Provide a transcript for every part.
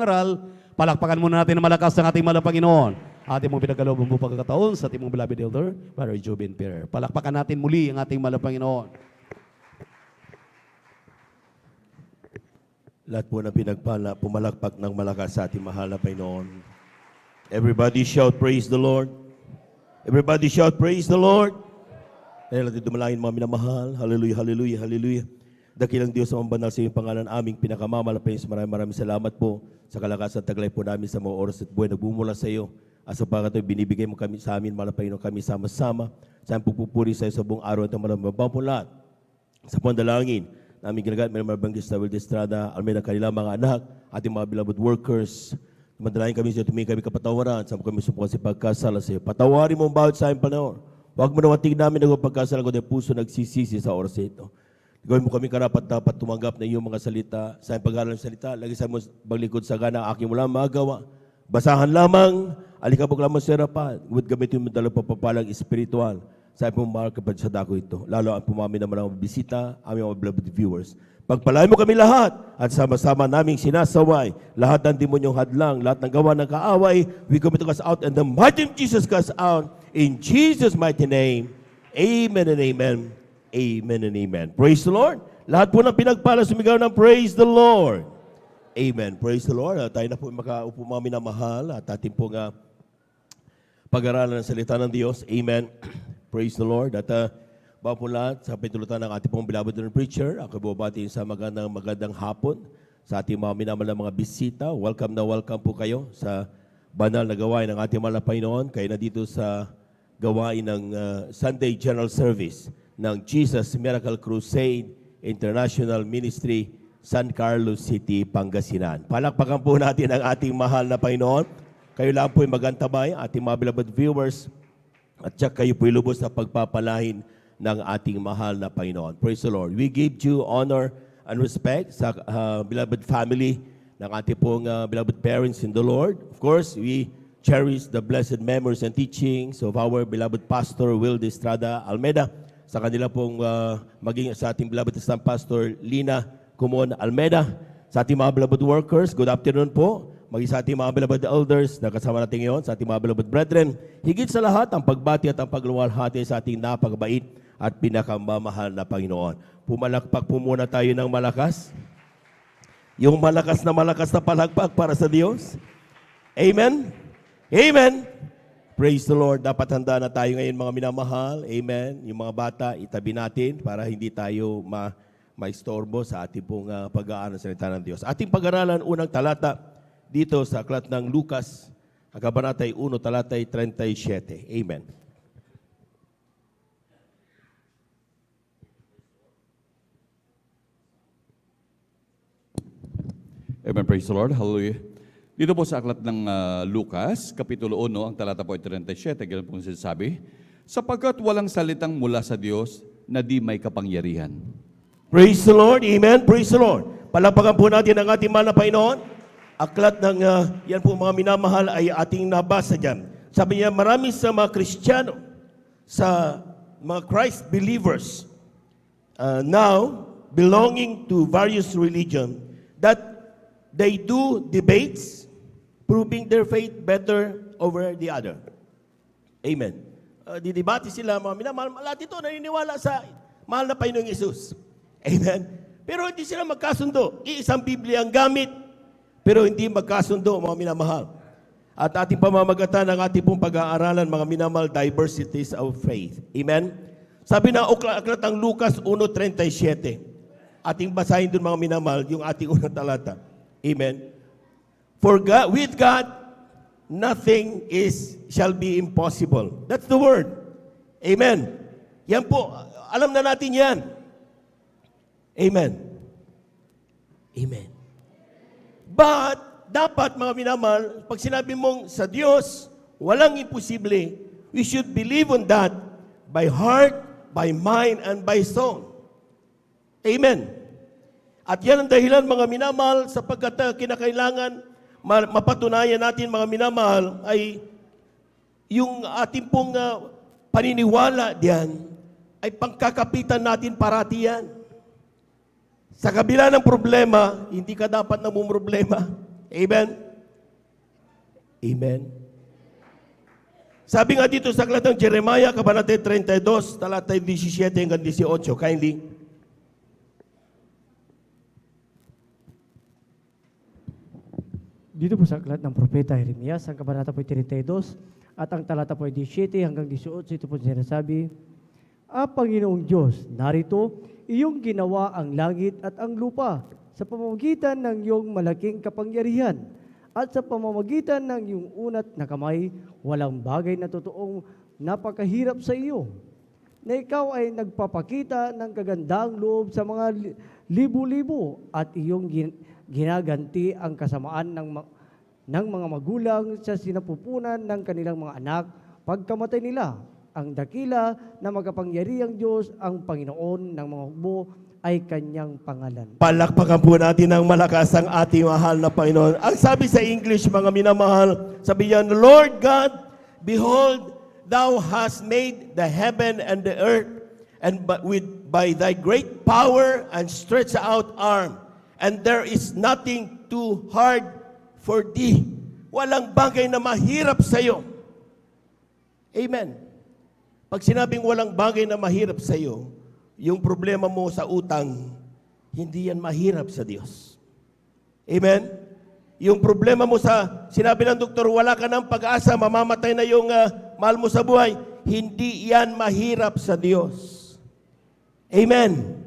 pangaral. Palakpakan muna natin ng malakas ang ating mahal na Panginoon. Ating mong pinagkaloob po pagkakataon sa ating mong beloved elder, Brother Jobin Pierre. Palakpakan natin muli ang ating mahal na Panginoon. Lahat po na pinagpala, pumalakpak ng malakas sa ating mahal na Panginoon. Everybody shout, praise the Lord. Everybody shout, praise the Lord. Dahil natin dumalangin mga minamahal. Hallelujah, hallelujah, hallelujah. Dakilang Diyos ang banal sa iyong pangalan aming pinakamamalapay. Maraming salamat po sa kalakasan taglay po namin sa mga oras at buhay. Nagbumula sa iyo. Asa pa ito, binibigay mo kami sa amin, malapay no kami sama-sama. Saan pupupuri sa iyo sa buong araw at maraming lahat. Sa pandalangin, namin ginagamit, may Evangelist Will Estrada, Almeida, kanilang mga anak, ating mga beloved workers. Madalain kami sa iyo, tumingin kami kapatawaran, sa kami subukan sa pagkasala sa iyo. Patawarin mo ang bawat sa aming panahon. Huwag mo naman tingin namin na pagkasala ko na puso nagsisisi sa oras ito. Gawin mo kami karapat-dapat tumanggap na iyong mga salita. Sa iyong pag-aaral ng salita, lagi sa mo baglikod sa gana, aking mo lang magawa. Basahan lamang, alikabok lamang sa harapan. Huwag gamitin mo dalaw papapalang espiritual. Sa iyong mahal kapag sa dako ito. Lalo ang pumami naman ang bisita, aming mga beloved viewers. Pagpalain mo kami lahat at sama-sama naming sinasaway. Lahat ng demonyong hadlang, lahat ng gawa ng kaaway, we commit to cast out and the mighty name of Jesus cast out. In Jesus' mighty name, amen and amen. Amen and amen. Praise the Lord. Lahat po ng pinagpala sumigaw ng praise the Lord. Amen. Praise the Lord. Tayo na po makaupo mga minamahal at ating po nga pag-aralan ng salita ng Diyos. Amen. Praise the Lord. At bago po lahat, sa pitulutan ng ating pong beloved preacher, ako bubati sa magandang hapon sa ating mga minamahal na mga bisita. Welcome na welcome po kayo sa banal na gawain ng ating mahal na Panginoon. Kayo na dito sa gawain ng Sunday General Service ng Jesus Miracle Crusade International Ministry, San Carlos City, Pangasinan. Palakpakan po natin ang ating mahal na Panginoon. Kayo lang po ay magantabay, ating mga beloved viewers, at saka kayo po ay lubos na pagpapalahin ng ating mahal na Panginoon. Praise the Lord. We give due honor and respect sa beloved family ng ating pong beloved parents in the Lord. Of course, we cherish the blessed memories and teachings of our beloved Pastor Will Estrada Almeida, sa kanila pong maging sa ating beloved Pastor Lina Kumon Almeida, sa ating mga beloved workers, good afternoon po, maging sa ating mga beloved elders na kasama natin ngayon, sa ating mga beloved brethren, higit sa lahat ang pagbati at ang pagluwalhati sa ating napakabait at pinakamamahal na Panginoon. Pumalakpak po muna tayo ng malakas. Yung malakas na palakpak para sa Diyos. Amen? Amen! Praise the Lord. Dapat handa na tayo ngayon mga minamahal. Amen. Yung mga bata, itabi natin para hindi tayo maistorbo sa ating pong pag-aaral sa salita ng Diyos. Ating pag-aralan, unang talata dito sa aklat ng Lucas, kabanatay 1, talatay 37. Amen. Amen. Praise the Lord. Hallelujah. Dito po sa aklat ng Lucas, Kapitulo 1, ang talata po ay 37, ganun po sinasabi, sapagkat walang salitang mula sa Diyos na di may kapangyarihan. Praise the Lord. Amen. Praise the Lord. Palakpakan po natin ang ating mahal na Panginoon. Aklat ng, yan po mga minamahal ay ating nabasa dyan. Sabi niya, marami sa mga Kristiyano, sa mga Christ believers, now belonging to various religions, that they do debates, proving their faith better over the other. Amen. Didebate sila, mga minamahal. Lahat ito naniniwala sa mahal na Panginoong Yesus. Amen. Pero hindi sila magkasundo. Iisang Biblia ang gamit, pero hindi magkasundo, mga minamahal. At ating pamamagatan ng ating pong pag-aaralan, mga minamahal, diversities of faith. Amen. Sabi na aklat ng Lucas 1:37. Ating basahin doon, mga minamahal, yung ating unang talata. Amen. For God, with God, nothing shall be impossible. That's the word. Amen. Yan po, alam na natin yan. Amen. Amen. But, dapat mga minamahal, pag sinabi mong sa Diyos, walang imposible, we should believe on that by heart, by mind, and by soul. Amen. At yan ang dahilan mga minamahal, sapagkat kinakailangan mapatunayan natin mga minamahal ay yung ating pong paniniwala diyan ay pangkakapitan natin parati yan. Sa kabila ng problema, hindi ka dapat namumroblema. Amen? Amen? Sabi nga dito sa aklat ng Jeremiah, Kabanata 32, talata 17 hanggang 18. Kindly. Dito po sa aklat ng Propeta Jeremias, ang kabanata po 32 at ang talata po 17 hanggang 18, ito po sinasabi, Panginoong Diyos, narito, iyong ginawa ang langit at ang lupa sa pamamagitan ng iyong malaking kapangyarihan at sa pamamagitan ng iyong unat na kamay, walang bagay na totoong napakahirap sa iyo, na ikaw ay nagpapakita ng kagandang loob sa mga libu-libo at iyong ginaganti ang kasamaan ng mga magulang sa sinapupunan ng kanilang mga anak pagkamatay nila. Ang dakila na makapangyarihang Diyos, ang Panginoon ng mga hukbo, ay kanyang pangalan. Palakpakan po natin ng malakas ang ating mahal na Panginoon. Ang sabi sa English, mga minamahal, sabi niyan, Lord God, behold, Thou hast made the heaven and the earth, and by Thy great power and stretched out arm, and there is nothing too hard for Thee. Walang bagay na mahirap sa iyo. Amen. Pag sinabing walang bagay na mahirap sa iyo, yung problema mo sa utang, hindi yan mahirap sa Diyos. Amen? Yung problema mo sa, sinabi ng doktor, wala ka ng pag-asa, mamamatay na yung mahal mo sa buhay, hindi yan mahirap sa Diyos. Amen?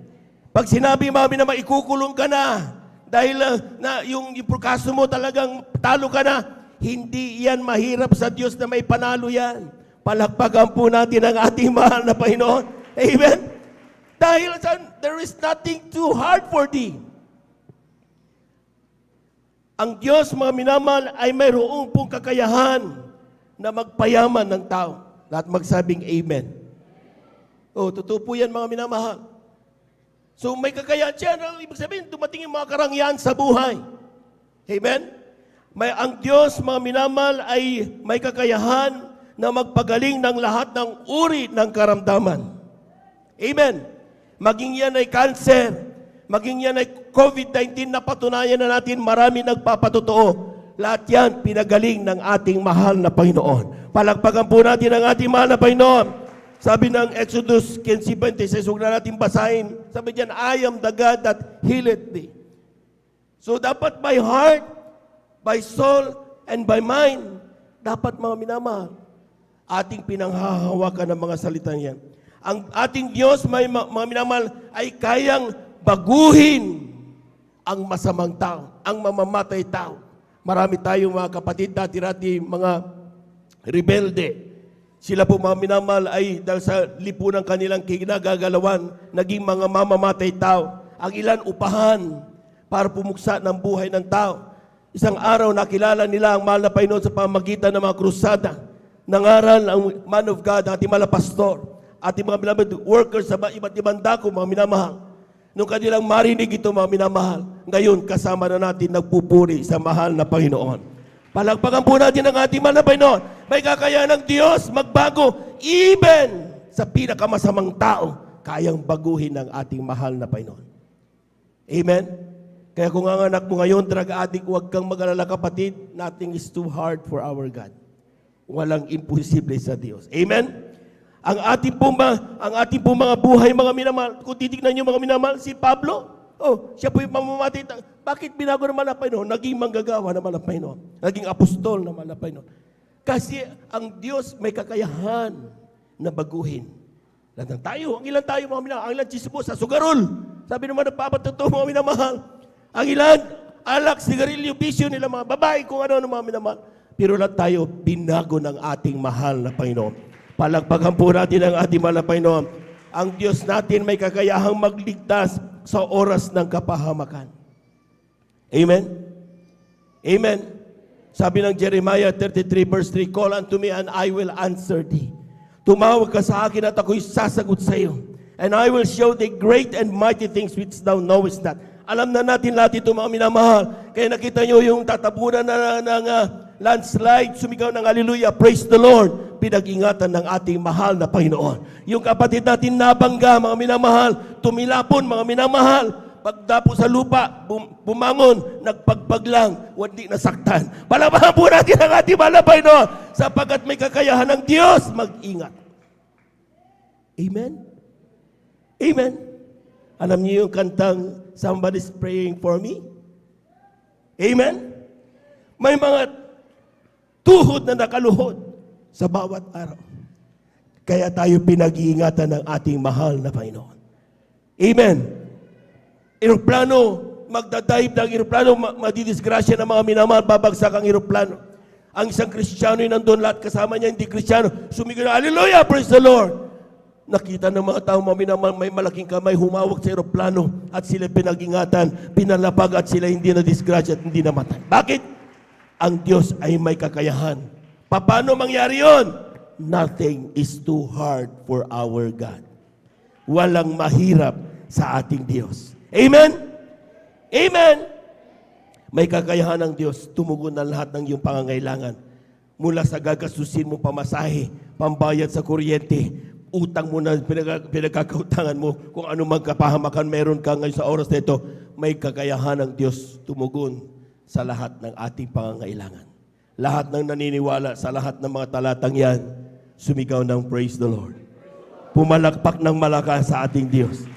Pag sinabi, mami, na maikukulong ka na, dahil na yung kaso mo talagang talo ka na, hindi yan mahirap sa Diyos na may panalo yan. Palakpakan po natin ang ating mahal na Panginoon. Amen? Dahil there is nothing too hard for Thee. Ang Diyos, mga minamahal, ay mayroong pong kakayahan na magpayaman ng tao. Lahat magsabing Amen. Oh, totoo po yan, mga minamahal. So may kakayahan siya. Ibig sabihin, dumating yung mga karangyaan sa buhay. Amen? Ang Diyos, mga minamahal, ay may kakayahan na magpagaling ng lahat ng uri ng karamdaman. Amen. Maging yan ay cancer, maging yan ay COVID-19, napatunayan na natin, marami nagpapatotoo. Lahat yan pinagaling ng ating mahal na Panginoon. Palakpakan po natin ang ating mahal na Panginoon. Sabi ng Exodus 15:26, huwag na natin basahin. Sabi diyan, I am the God that healeth thee. So dapat by heart, by soul, and by mind, dapat mga minamahal, ating pinanghahawakan ng mga salita niyan. Ang ating Diyos, mga minamahal, ay kayang baguhin ang masamang tao, ang mamamatay tao. Marami tayong mga kapatid, dati-rati mga rebelde. Sila po, mga minamahal, ay dahil sa lipunan kanilang kinagagalawan, naging mga mamamatay tao. Ang ilan upahan para pumuksa ng buhay ng tao. Isang araw nakilala nila ang mahal na Panginoon sa pamagitan ng mga krusada. Nangaral ang man of God, ating mga pastor, ating mga beloved workers sa iba't ibang dako, mga minamahal. Nung kanilang marinig ito, mga minamahal, ngayon kasama na natin nagpupuri sa mahal na Panginoon. Palakpakan po natin ang ating mahal na Panginoon. May kakayahan ng Diyos magbago, even sa pinakamasamang tao, kayang baguhin ng ating mahal na Panginoon. Amen? Kaya kung ang anak mo ngayon, drug addict, huwag kang mag-alala kapatid, nothing is too hard for our God. Walang imposible sa Diyos. Amen? Ang ating pong mga buhay, mga minamahal, kung titignan niyo mga minamahal, si Pablo, siya po yung mamamatay. Bakit binago naman ang Panginoon? Naging manggagawa naman ang Panginoon. Naging apostol naman ang Panginoon. Kasi ang Diyos may kakayahan na baguhin. Lahat ng tayo, ang ilan tayo mga minamahal, ang ilan chismo sa sugarol. Sabi naman nagpapatotoo mga minamahal. Ang ilan, alak, sigarilyo, bisyo nila mga babae, kung ano mga minamahal. Pero lahat tayo, binago ng ating mahal na Panginoon. Palakpakan po natin ang ating mahal na Panginoon. Ang Diyos natin may kakayahang magligtas sa oras ng kapahamakan. Amen? Amen? Sabi ng Jeremiah 33 verse 3, Call unto me and I will answer thee. Tumawag ka sa akin at ako'y sasagot sa iyo. And I will show thee great and mighty things which thou knowest not. Alam na natin lahat ito mga minamahal. Kaya nakita nyo yung tatabunan ng landslide, sumigaw ng hallelujah, praise the Lord. Pinag-ingatan ng ating mahal na Panginoon. Yung kapatid natin nabangga, mga minamahal, tumilapon, mga minamahal, pagdapo sa lupa, bumangon, nagpagpag lang, hindi nasaktan. Palabahan po natin ang ating mahal na Panginoon sapagkat may kakayahan ng Diyos mag-ingat. Amen? Amen? Alam niyo yung kantang Somebody's Praying for Me? Amen? May mga tuhod na nakaluhod sa bawat araw. Kaya tayo pinag-iingatan ng ating mahal na Panginoon. Amen? Eroplano, magdadive ng eroplano, madidisgrasya ng mga minamahal, babagsak ang eroplano. Ang isang Kristiyano yung nandun, lahat kasama niya, hindi Kristiyano, sumigaw na, Hallelujah, praise the Lord. Nakita ng mga tao, mga minamahal, may malaking kamay, humawak sa eroplano, at sila pinag-ingatan, pinalapag, at sila hindi na-disgrasya at hindi namatay. Bakit? Ang Diyos ay may kakayahan. Paano mangyari yon? Nothing is too hard for our God. Walang mahirap sa ating Diyos. Amen? Amen? May kakayahan ng Diyos, tumugon ng lahat ng iyong pangangailangan. Mula sa gagastusin mo pamasahe, pambayad sa kuryente, utang mo na pinagkakautangan mo, kung ano mang kapahamakan meron ka ngayon sa oras na ito, may kakayahan ng Diyos tumugon sa lahat ng ating pangangailangan. Lahat ng naniniwala sa lahat ng mga talatang yan, sumigaw ng praise the Lord. Pumalakpak ng malakas sa ating Diyos.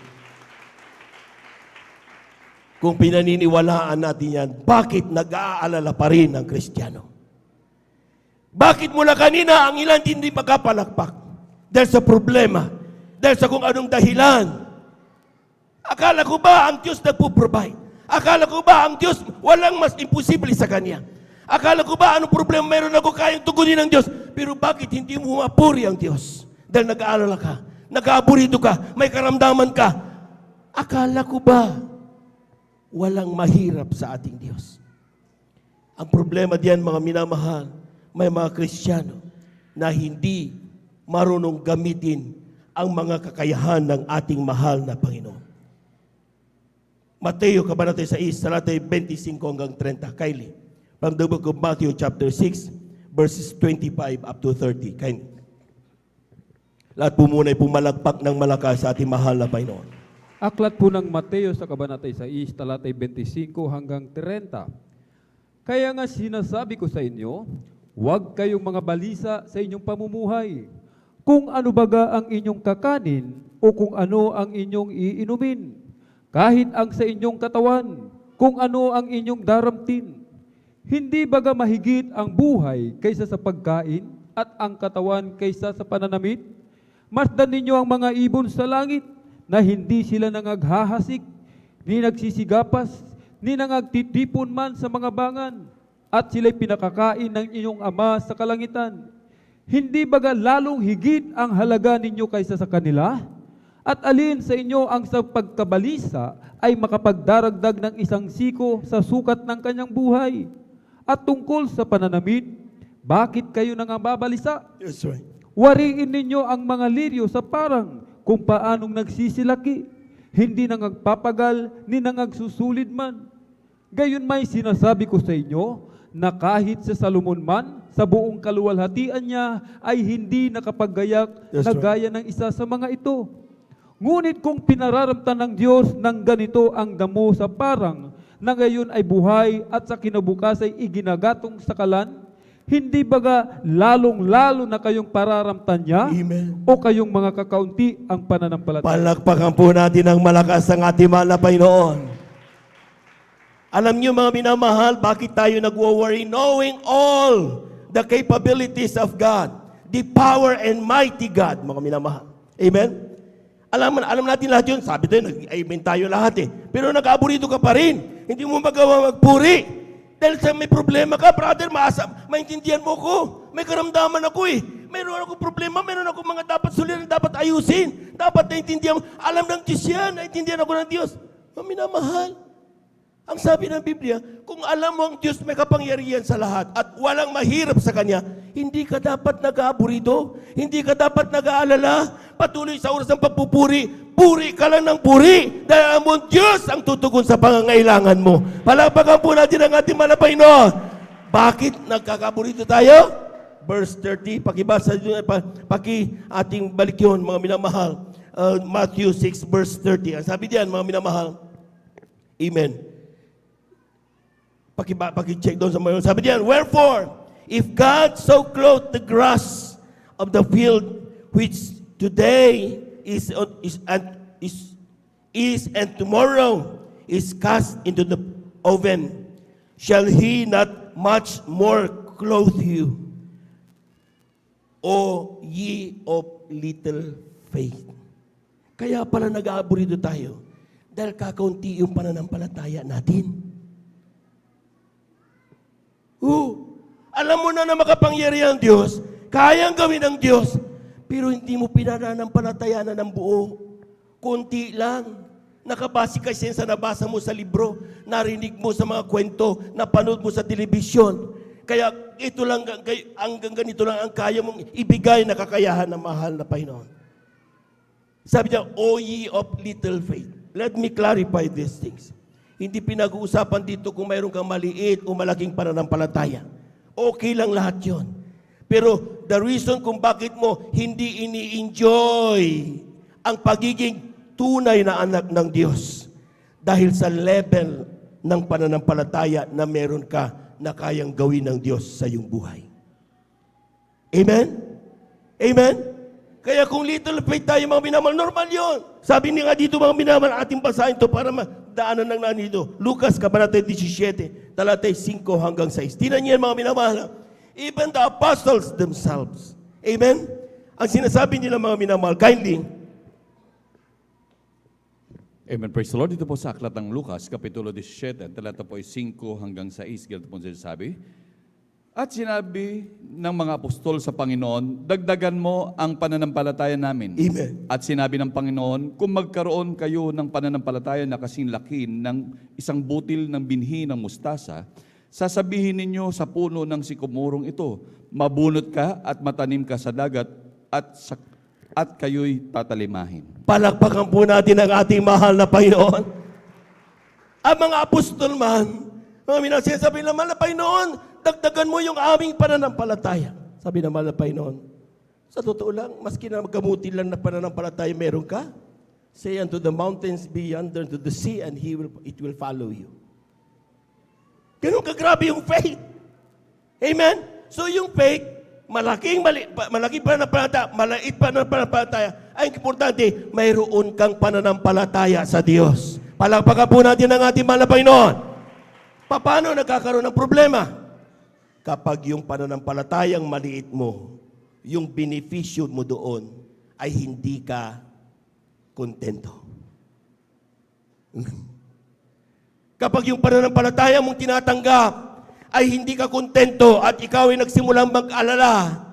Kung pinaniniwalaan natin yan, bakit nag-aalala pa rin ang Kristiyano? Bakit mula kanina ang ilan hindi magkapalakpak? Dahil sa problema, dahil sa kung anong dahilan. Akala ko ba ang Diyos nagpo-provide? Akala ko ba ang Diyos walang mas imposible sa Kanya? Akala ko ba anong problema meron ako kayang tugunin ng Diyos? Pero bakit hindi mo mapuri ang Diyos? Dahil nag-aalala ka, nag-aaburito ka, may karamdaman ka. Akala ko ba walang mahirap sa ating Diyos? Ang problema diyan, mga minamahal, may mga Kristiyano na hindi marunong gamitin ang mga kakayahan ng ating mahal na Panginoon. Mateo, Kabanata 6, talata 25 hanggang 30. Kindly. From the book of Matthew chapter 6, verses 25 up to 30. Kindly. Lahat po muna ay pumalagpak ng malakas sa ating mahal na Panginoon. Aklat po ng Mateo sa Kabanata 6, talatay 25 hanggang 30. Kaya nga sinasabi ko sa inyo, huwag kayong mga balisa sa inyong pamumuhay. Kung ano baga ang inyong kakanin o kung ano ang inyong iinumin. Kahit ang sa inyong katawan, kung ano ang inyong daramtin. Hindi baga mahigit ang buhay kaysa sa pagkain at ang katawan kaysa sa pananamit? Masdan ninyo ang mga ibon sa langit, na hindi sila nangaghahasik, ni nagsisigapas, ni nangagtitipon man sa mga bangan, at sila'y pinakakain ng inyong Ama sa kalangitan. Hindi baga lalong higit ang halaga ninyo kaysa sa kanila? At alin sa inyo ang sa pagkabalisa ay makapagdaragdag ng isang siko sa sukat ng kanyang buhay? At tungkol sa pananamit, bakit kayo nangababalisa? That's right. Wariin ninyo ang mga liryo sa parang kung paanong nagsisilaki, hindi nangagpapagal, ni nangagsusulid man. Gayon may sinasabi ko sa inyo, na kahit sa Salomon man, sa buong kaluwalhatian niya, ay hindi nakapaggayak na gaya ng isa sa mga ito. Ngunit kung pinararamtan ng Diyos ng ganito ang damo sa parang, na ngayon ay buhay at sa kinabukas ay iginagatong sa kalan, hindi baga lalong-lalo na kayong pararamtan niya? Amen. O kayong mga kakaunti ang pananampalataya? Palakpakan po natin ng malakas ang ating mahal na Panginoon. Alam niyo mga minamahal, bakit tayo nagwo-worry? Knowing all the capabilities of God, the power and mighty God, mga minamahal. Amen? Alam natin lahat yun. Sabi tayo, nag-amen tayo lahat eh. Pero nag-aburito ka pa rin. Hindi mo magawa magpuri. Dahil sa may problema ka, brother, maintindihan mo ko. May karamdaman ako eh. Mayroon ako problema, mayroon ako mga dapat suliran, dapat ayusin. Dapat naintindihan mo. Alam ng Diyos yan, naintindihan ako ng Diyos. Minamahal. Ang sabi ng Biblia, kung alam mo ang Diyos may kapangyarihan sa lahat at walang mahirap sa Kanya, hindi ka dapat nag-aaburito, hindi ka dapat nag-aalala, patuloy sa oras ng pagpupuri, puri ka lang ng puri, dahil alam mo Diyos ang tutugon sa pangangailangan mo. Palakpakan po natin ang ating mahal na Panginoon. Bakit nagkakaburito tayo? Verse 30, pakibasa, ating balik yun, mga minamahal. Matthew 6, verse 30. Ang sabi diyan, mga minamahal, Amen. Paki-check doon sa mga. Sabi diyan, wherefore, if God so clothed the grass of the field, which today is and tomorrow is cast into the oven, shall He not much more clothe you, O ye of little faith? Kaya pala nag-aaborito tayo dahil kakaunti yung pananampalataya natin. Alam mo na makapangyarihan ang Diyos, kayang gawin ng Diyos, pero hindi mo pinananampalatayanan ng buo. Kunti lang. Nakabase ka sa nabasa mo sa libro, narinig mo sa mga kwento, napanood mo sa telebisyon. Kaya ito lang, hanggang ganito lang ang kaya mong ibigay na kakayahan ng mahal na Panginoon. Sabi niya, O ye of little faith. Let me clarify these things. Hindi pinag-uusapan dito kung mayroon kang maliit o malaking pananampalataya. Okay lang lahat yon. Pero the reason kung bakit mo hindi ini-enjoy ang pagiging tunay na anak ng Diyos dahil sa level ng pananampalataya na meron ka na kayang gawin ng Diyos sa iyong buhay. Amen? Amen? Kaya kung little faith tayo mga minamahal, normal yon. Sabi niya nga dito mga minamahal, ating basahin to para madaanan ng nanito. Lucas, Kabanata 17, talatay 5 hanggang 6. Tingnan niyo mga minamahal. Even the apostles themselves. Amen? Ang sinasabi nila mga minamahal, kindly. Amen. Praise the Lord. Dito po sa aklat ng Lucas, Kapitulo 17, talata po ay 5 hanggang 6. Ganito po sinasabi. At sinabi ng mga apostol sa Panginoon, dagdagan mo ang pananampalataya namin. Amen. At sinabi ng Panginoon, kung magkaroon kayo ng pananampalataya na kasing laki ng isang butil ng binhi ng mustasa, sasabihin ninyo sa puno ng sikomorong ito, mabunot ka at matanim ka sa dagat at kayo'y tatalimahin. Palakpakan po natin ang ating mahal na Panginoon. Ang mga apostol man, mga minasya, sabi ng mahal na Panginoon, dagdagan mo yung aming pananampalataya. Sabi ng mahal na Panginoon, sa totoo lang, maski na magamutin lang na pananampalataya meron ka, say unto the mountains, be yonder to the sea, and it will follow you. Ganun kagrabe yung faith. Amen? So yung faith, malaking pananampalataya, maliit pananampalataya, ay importante, mayroon kang pananampalataya sa Diyos. Palakpakan po natin ang ating mahal na Panginoon. Paano nagkakaroon ng problema? Kapag yung pananampalatayang maliit mo, yung benepisyo mo doon, ay hindi ka kontento. Kapag yung pananampalataya mong tinatanggap, ay hindi ka kontento at ikaw ay nagsimulang mag-alala.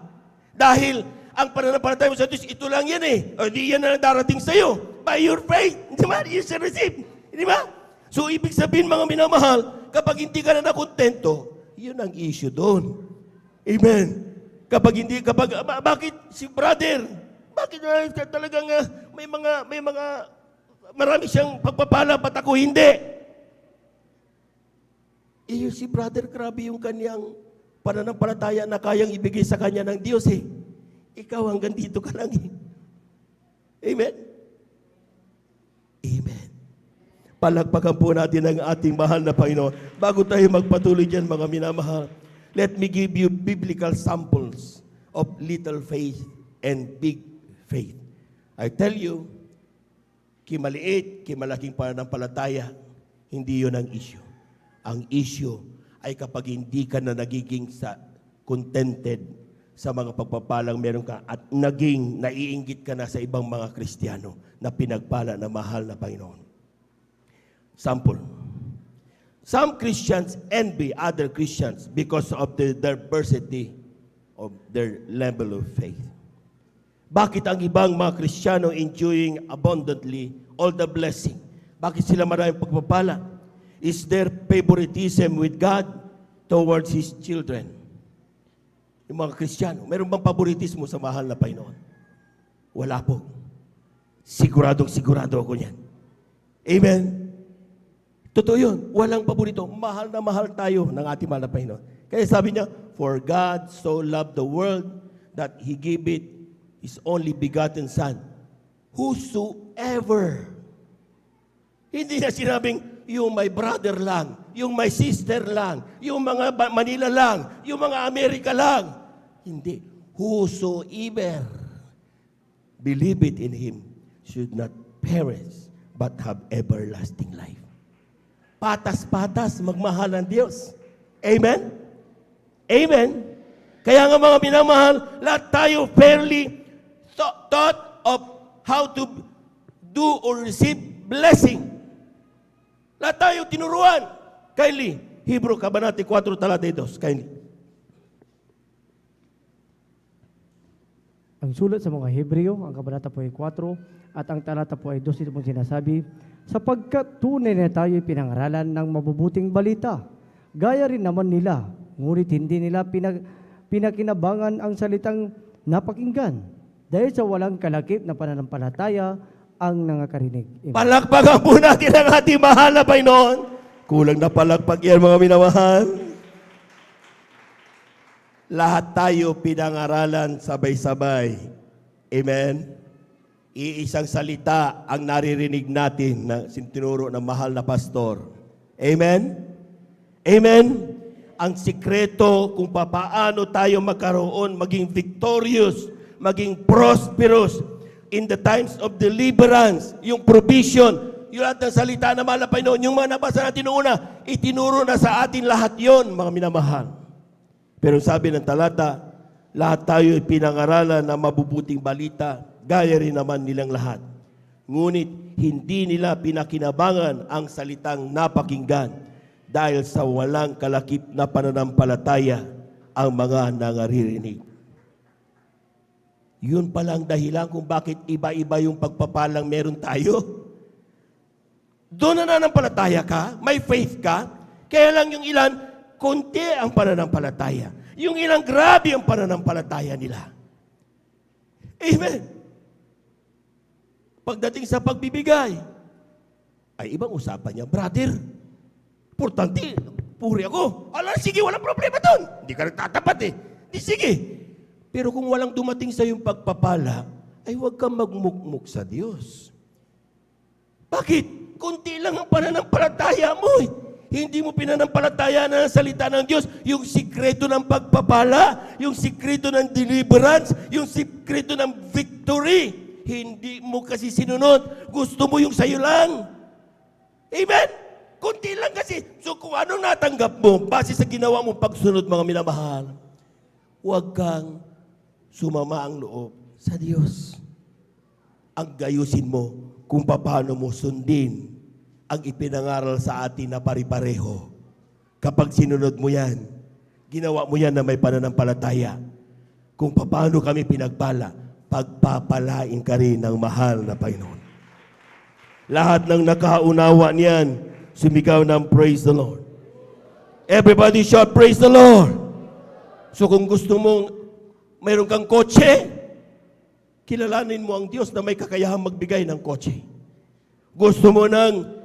Dahil ang pananampalataya mo sa Diyos, ito lang yan eh. O di yan na darating sa iyo. By your faith. Di ba? You shall receive. Di ba? So, ibig sabihin mga minamahal, kapag hindi ka na nakontento, yun ang issue doon. Amen. Bakit si brother, bakit talagang marami siyang pagpapala, ba't ako hindi? Si brother, grabe yung kanyang pananampalataya na kayang ibigay sa kanya ng Diyos eh. Ikaw hanggang dito ka lang eh. Amen? Amen. Palakpakan po natin ang ating mahal na Panginoon. Bago tayo magpatuloy dyan, mga minamahal, let me give you biblical samples of little faith and big faith. I tell you, kimaliit, kimalaking pananampalataya, hindi yun ang issue. Ang issue ay kapag hindi ka na nagiging contented sa mga pagpapalang meron ka at naiinggit ka na sa ibang mga Kristiyano na pinagpala na mahal na Panginoon. Sample. Some Christians envy other Christians because of the diversity of their level of faith. Bakit ang ibang mga Kristiyano enjoying abundantly all the blessing? Bakit sila maraming pagpapala? Is there favoritism with God towards His children? Yung mga Kristiyano, meron bang favoritismo sa mahal na Panginoon? Wala po. Sigurado ako niyan. Amen? Totoo yun. Walang paborito. Mahal na mahal tayo ng ating mahal na Panginoon. Kaya sabi niya, for God so loved the world that He gave it His only begotten Son. Whosoever. Hindi na sinabing, yung my brother lang, yung my sister lang, yung mga Manila lang, yung mga Amerika lang. Hindi. Whosoever believe it in Him should not perish but have everlasting life. Patas-patas magmahal ng Diyos. Amen? Amen? Kaya nga mga minamahal, lahat tayo fairly taught of how to do or receive blessing. Lahat tayo tinuruan. Kindly, Hebrew Kabanati 4, talata 2. Kindly. Ang sulat sa mga Hebreo, ang kabanata po ay 4, at ang talata po ay 2, ito pong sinasabi, sapagkat tunay na tayo'y pinangaralan ng mabubuting balita. Gaya rin naman nila, ngunit hindi nila pinakinabangan ang salitang napakinggan. Dahil sa walang kalakip na pananampalataya ang nangakarinig. Amen. Palakpakan po natin ang ating mahal na Panginoon. Kulang na palakpak yan mga minamahal. Lahat tayo pinangaralan sabay-sabay. Amen? Iisang salita ang naririnig natin na sintinuro ng mahal na pastor. Amen? Amen? Ang sikreto kung papaano tayo magkaroon, maging victorious, maging prosperous in the times of deliverance, yung provision, yung lahat ng salita na mahal na Panginoon, yung mga nabasa natin noong una, itinuro na sa atin lahat yon, mga minamahal. Pero sabi ng talata, lahat tayo ay pinangaralan na mabubuting balita, gaya rin naman nilang lahat. Ngunit hindi nila pinakinabangan ang salitang napakinggan dahil sa walang kalakip na pananampalataya ang mga nangaririnig. Yun pala ang dahilan kung bakit iba-iba yung pagpapalang meron tayo. Doon na nananampalataya ka, may faith ka, kaya lang yung ilan, konti ang pananampalataya. Yung ilang grabe ang pananampalataya nila. Amen. Pagdating sa pagbibigay, ay ibang usapan niya, brother, importante, puri ako. Ala, sige, walang problema doon. Hindi ka nagtatapat eh. Di sige. Pero kung walang dumating sa yung pagpapala, ay huwag kang magmukmuk sa Diyos. Bakit? Kunti lang ang pananampalataya mo eh. Hindi mo pinanampalataya na ang salita ng Diyos, yung sikreto ng pagpapala, yung sikreto ng deliverance, yung sikreto ng victory. Hindi mo kasi sinunod. Gusto mo yung sayo lang. Amen? Kunti lang kasi. So kung anong natanggap mo, base sa ginawa mong pagsunod, mga minamahal, huwag kang sumama ang loob sa Diyos. Ang gayusin mo kung paano mo sundin ang ipinangaral sa atin na pari-pareho. Kapag sinunod mo yan, ginawa mo yan na may pananampalataya. Kung paano kami pinagpala, pagpapalain ka rin ng mahal na Panginoon. Lahat ng nakaunawa niyan, sumigaw ng praise the Lord. Everybody shout praise the Lord. So kung gusto mong mayroon kang kotse, kilalanin mo ang Diyos na may kakayahang magbigay ng kotse. Gusto mo ng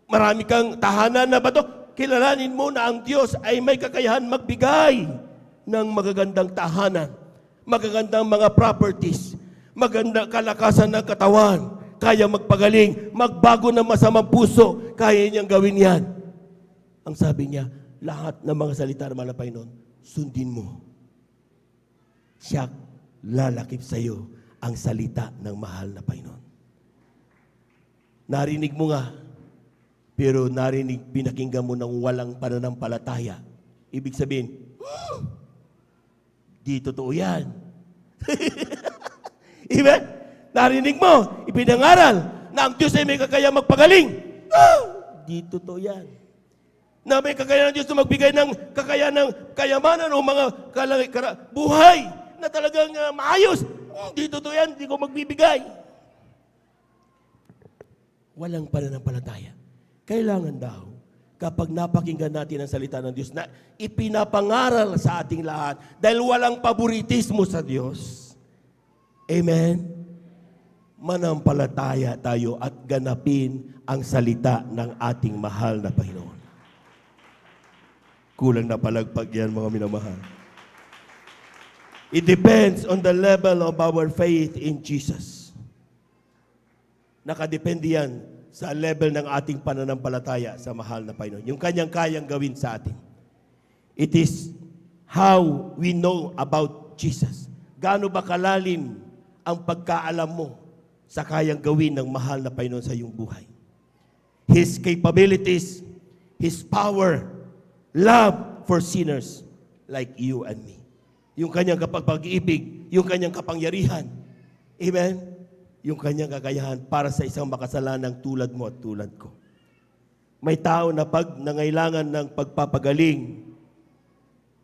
marami kang tahanan na bato, kilalanin mo na ang Diyos ay may kakayahan magbigay ng magagandang tahanan, magagandang mga properties, magandang kalakasan ng katawan, kaya magpagaling, magbago ng masamang puso, kaya niyang gawin yan. Ang sabi niya, lahat ng mga salita ng mahal na Panginoon, sundin mo. Siya lalakip sa iyo ang salita ng mahal na Panginoon. Narinig mo nga, pero pinakinggan mo ng walang pananampalataya. Ibig sabihin, di totoo yan. Amen? Narinig mo, ipinangaral na ang Diyos ay may kakaya magpagaling. Di totoo yan. Na may kakayahan ng Diyos na magbigay ng kakayahan ng kayamanan o mga buhay na talagang maayos. Di totoo yan, di ko magbibigay. Walang pananampalataya. Kailangan daw, kapag napakinggan natin ang salita ng Diyos na ipinapangaral sa ating lahat dahil walang paboritismo sa Diyos. Amen? Manampalataya tayo at ganapin ang salita ng ating mahal na Panginoon. Kulang na palagpag yan, mga minamahal. It depends on the level of our faith in Jesus. Nakadepende yan sa level ng ating pananampalataya sa mahal na Panginoon. Yung kanyang kayang gawin sa atin. It is how we know about Jesus. Gaano ba kalalim ang pagkaalam mo sa kayang gawin ng mahal na Panginoon sa iyong buhay? His capabilities, His power, love for sinners like you and me. Yung kanyang pag-ibig, yung kanyang kapangyarihan. Amen? Yung kanyang kakayahan para sa isang makasalanang tulad mo at tulad ko. May tao na pag nangailangan ng pagpapagaling,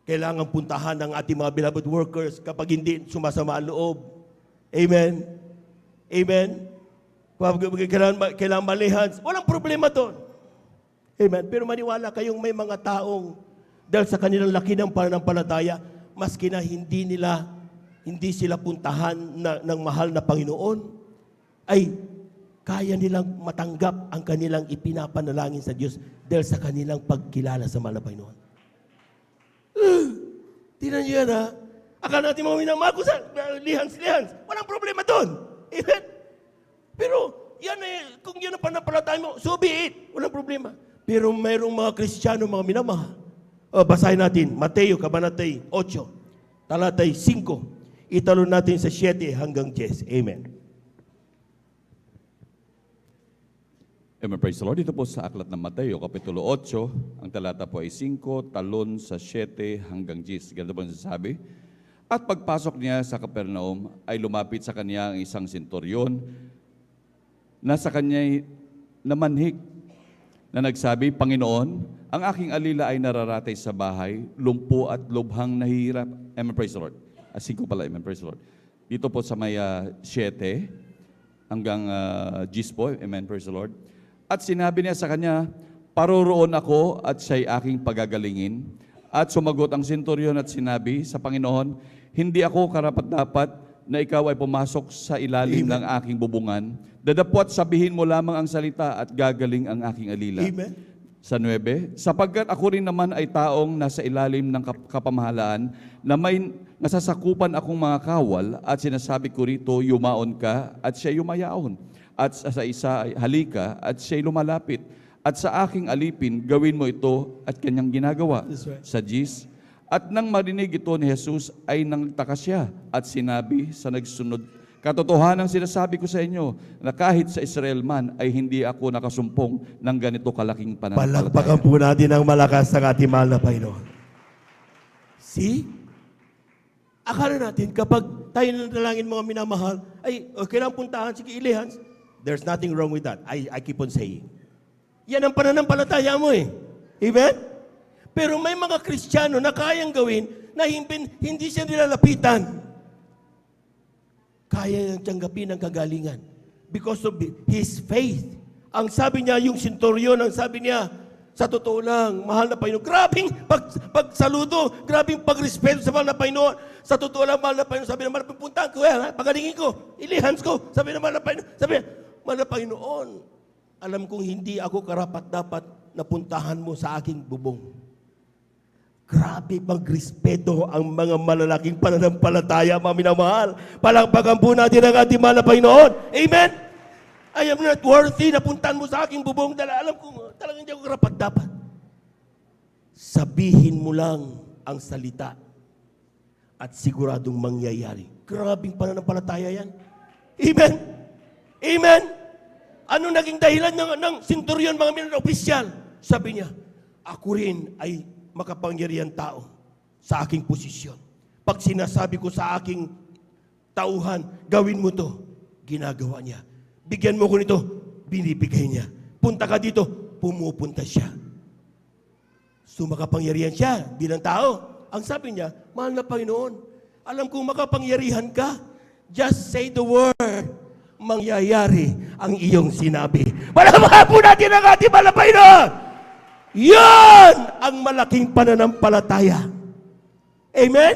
kailangan puntahan ng ating mga beloved workers kapag hindi sumasama ang loob. Amen? Amen? Kailangan malihan. Walang problema doon. Amen? Pero maniwala kayong may mga taong dahil sa kanilang laki ng pananampalataya, maski na hindi sila puntahan ng mahal na Panginoon, ay kaya nilang matanggap ang kanilang ipinapanalangin sa Diyos dahil sa kanilang pagkilala sa mahal na Panginoon. Tingnan niyo yan, ha? Akala natin mga minamahal ko sa lihans. Walang problema doon. Amen? Pero, yan kung yan ang panampalataya mo, so be it. Walang problema. Pero mayroong mga Kristiyano, mga minamahal. Basahin natin, Mateo, Kabanatay 8, talatay 5. Italon natin sa 7 hanggang 10. Amen. Amen, praise the Lord. Dito po sa aklat ng Mateo, Kapitulo 8, ang talata po ay 5, talon sa 7 hanggang 10. Ganito po ang sasabi. At pagpasok niya sa Capernaum, ay lumapit sa kanya ang isang senturyon na sa kanya'y namanhik na nagsabi, Panginoon, ang aking alila ay nararatay sa bahay, lumpo at lubhang nahihirap. Amen, praise the Lord. 5 pala, amen, praise the Lord. Dito po sa may 7 hanggang 10 po, amen, praise the Lord. At sinabi niya sa kanya, paroroon ako at siya'y aking pagagalingin. At sumagot ang senturyon at sinabi sa Panginoon, hindi ako karapat-dapat na ikaw ay pumasok sa ilalim ng aking bubungan. Dadapot sabihin mo lamang ang salita at gagaling ang aking alila. Amen. Sa 9, sapagkat ako rin naman ay taong nasa ilalim ng kapamahalaan na may nasasakupan akong mga kawal at sinasabi ko rito, yumaon ka at siya yumayaon. At sa isa ay halika at siya'y lumalapit. At sa aking alipin, gawin mo ito at kanyang ginagawa. Right. Sa 10, at nang marinig ito ni Jesus ay nagtaka siya at sinabi sa nagsunod, katotohanan sinasabi ko sa inyo na kahit sa Israel man ay hindi ako nakasumpong ng ganito kalaking Palakpakan pananampalataya. po natin ang malakas ng ating mahal na Panginoon. See? Akala natin kapag tayo nanalangin mga minamahal, ay kailangan puntahan, sige ilihan. There's nothing wrong with that. I keep on saying. Yan ang pananampalataya mo eh. Amen? Pero may mga Kristiyano na kayang gawin na hindi siya nilalapitan. Kaya niyang tanggapin ang kagalingan. Because of his faith. Ang sabi niya, yung senturyon, ang sabi niya, sa totoo lang, mahal na Panginoon, grabing pagsaludo, grabing pagrespeto sa mahal na Panginoon. Sa totoo lang, mahal na Panginoon, sabi na, mahal na puntahan ko, pagalingin ko, ilihans ko, sabi na mahal na Panginoon, sabi na, mahal na Panginoon, alam kong hindi ako karapat-dapat na puntahan mo sa aking bubong. Grabe magrespeto ang mga malalaking pananampalataya, mga minamahal. Palakpakan po natin ang ating mahal na Panginoon. Amen? I am not worthy na puntahan mo sa aking bubong dahil alam ko talagang hindi ako karapat-dapat. Sabihin mo lang ang salita at siguradong mangyayari. Grabing pananampalataya yan. Amen? Amen? Ano naging dahilan ng senturyon, mga minamahal na opisyal? Sabi niya, ako rin ay makapangyarihan tao sa aking posisyon. Pag sinasabi ko sa aking tauhan, gawin mo to, ginagawa niya. Bigyan mo ko nito, binibigay niya. Punta ka dito, pumupunta siya. So makapangyarihan siya bilang tao. Ang sabi niya, mahal na Panginoon, alam kong makapangyarihan ka. Just say the word, mangyayari ang iyong sinabi. Palamahan po natin ang ating mahal na Panginoon. Yan ang malaking pananampalataya. Amen?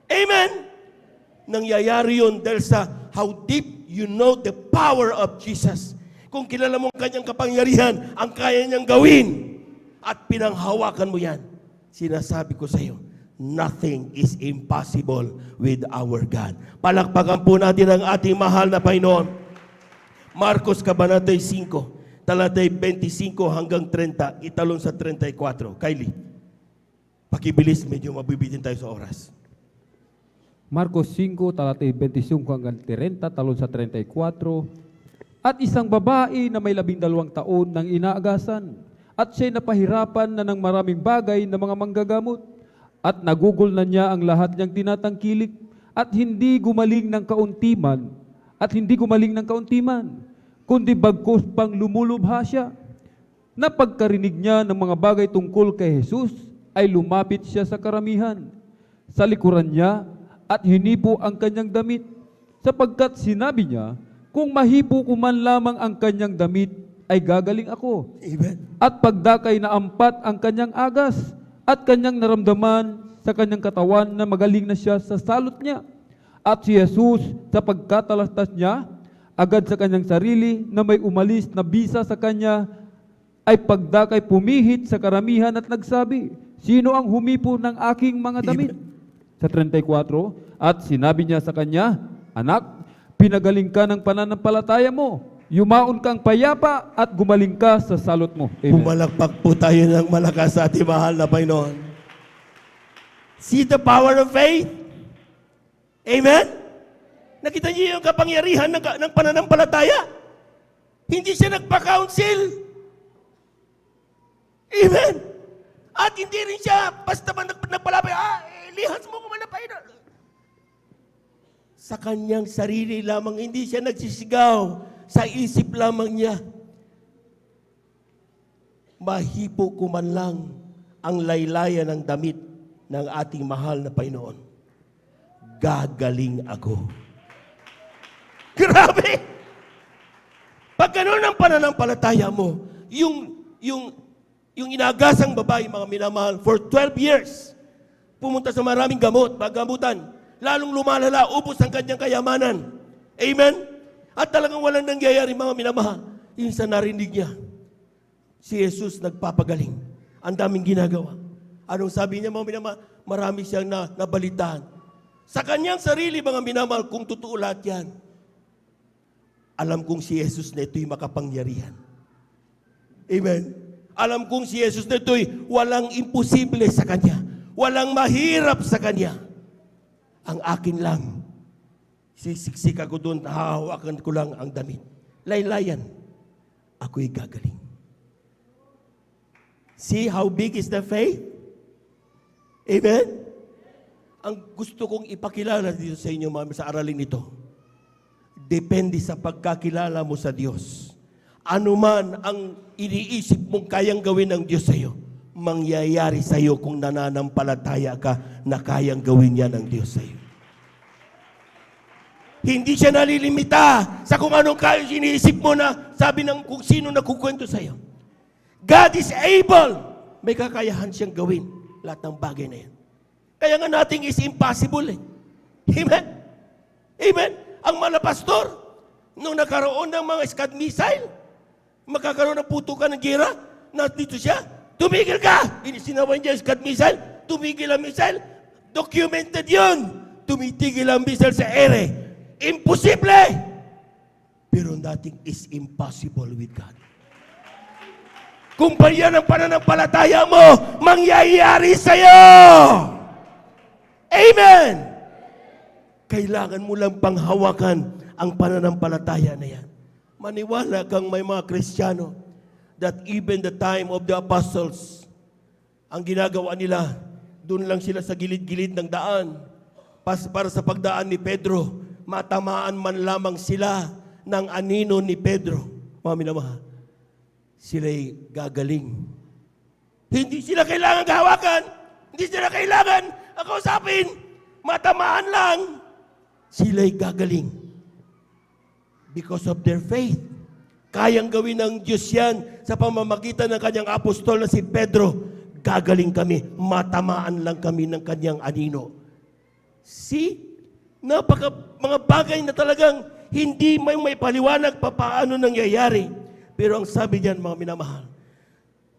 Amen? Nangyayari yun dahil sa how deep you know the power of Jesus. Kung kilala mo ang kanyang kapangyarihan, ang kaya niyang gawin, at pinanghawakan mo yan, sinasabi ko sa iyo, nothing is impossible with our God. Palakpakan po natin ang ating mahal na Panginoon. Marcos Kabanatay 5, talatay 25 hanggang 30, italon sa 34. Kylie, pakibilis, medyo mabibitin tayo sa oras. Marcos 5, talatay 25 hanggang 30, talon sa 34. At isang babae na may 12 taon nang inaagasan, at siya'y napahirapan na ng maraming bagay na mga manggagamot, at nagugol na niya ang lahat niyang tinatangkilik, at hindi gumaling ng kauntiman, kundi bagkus pang lumulubha siya. Napagkarinig niya ng mga bagay tungkol kay Jesus, ay lumapit siya sa karamihan, sa likuran niya, at hinipo ang kanyang damit, sapagkat sinabi niya, kung mahipo ko man lamang ang kanyang damit, ay gagaling ako. Amen. At pagdakay na ampat ang kanyang agas, at kanyang naramdaman sa kanyang katawan na magaling na siya sa salot niya. At si Jesus, sa pagkatalastas niya, agad sa kanyang sarili na may umalis na bisa sa kanya, ay pagdakay pumihit sa karamihan at nagsabi, sino ang humipo ng aking mga damit? Sa 34, at sinabi niya sa kanya, anak, pinagaling ka ng pananampalataya mo, yumaon kang payapa at gumaling ka sa salot mo. Amen. Pumalakpak po tayo ng malakas sa ating mahal na Panginoon. See the power of faith? Amen? Nakita niyo yung kapangyarihan ng pananampalataya? Hindi siya nagpa-counsel. Amen? At hindi rin siya basta man nagpalapay, lihas mo kung manapay na. Sa kanyang sarili lamang, hindi siya nagsisigaw. Sa isip lamang niya. Mahipo ko man lang ang laylayan ng damit ng ating mahal na Panginoon. Gagaling ako. Grabe! Pag ganun ang pananampalataya mo, yung inagasang babae, mga minamahal, for 12 years, pumunta sa maraming gamot, paggamutan, lalong lumalala, ubos ang kanyang kayamanan. Amen? At talagang walang nangyayari, mga minamahal. Yung sa narinig niya, si Jesus nagpapagaling. Ang daming ginagawa. Anong sabi niya, mga minamahal? Marami siyang nabalitaan. Sa kanyang sarili, mga minamahal, kung totoo lahat yan, alam kong si Jesus na ito'y makapangyarihan. Amen? Alam kong si Jesus na ito'y walang imposible sa kanya. Walang mahirap sa kanya. Ang akin lang, sisiksik ako doon, hahawakan ko lang ang damit. Laylayan, ako'y gagaling. See how big is the faith? Amen? Ang gusto kong ipakilala dito sa inyo, sa aralin ito, depende sa pagkakilala mo sa Diyos. Ano man ang iniisip mong kayang gawin ng Diyos sa iyo, mangyayari sa iyo kung nananampalataya ka na kayang gawin yan ng Diyos sa iyo. Hindi siya nalilimita sa kung anong kaya iniisip mo na sabi ng kung sino nagkukwento sa iyo. God is able. May kakayahan siyang gawin lahat ng bagay na yan. Kaya nga nating is impossible eh. Amen? Amen? Ang mga pastor, nung nagkaroon ng mga Scud missile, magkakaroon ng putukan ng gira, dito siya, tumigil ka! Sinawan niya Scud missile, tumigil ang missile, documented yun. Tumitigil ang missile sa ere. Imposible! Pero nothing is impossible with God. Kung pa yan ang pananampalataya mo, mangyayari sa'yo! Amen! Kailangan mo lang panghawakan ang pananampalataya na yan. Maniwala kang may mga Kristiyano that even the time of the apostles, ang ginagawa nila, doon lang sila sa gilid-gilid ng daan. Para sa pagdaan ni Pedro, matamaan man lamang sila ng anino ni Pedro. Mga minamahal, sila'y gagaling. Hindi sila kailangan hawakan. Hindi sila kailangan kausapin. Matamaan lang. Sila'y gagaling. Because of their faith. Kayang gawin ng Diyos yan sa pamamagitan ng kanyang apostol na si Pedro. Gagaling kami. Matamaan lang kami ng kanyang anino. See? Mga bagay na talagang hindi may paliwanag pa paano nangyayari. Pero ang sabi diyan, mga minamahal,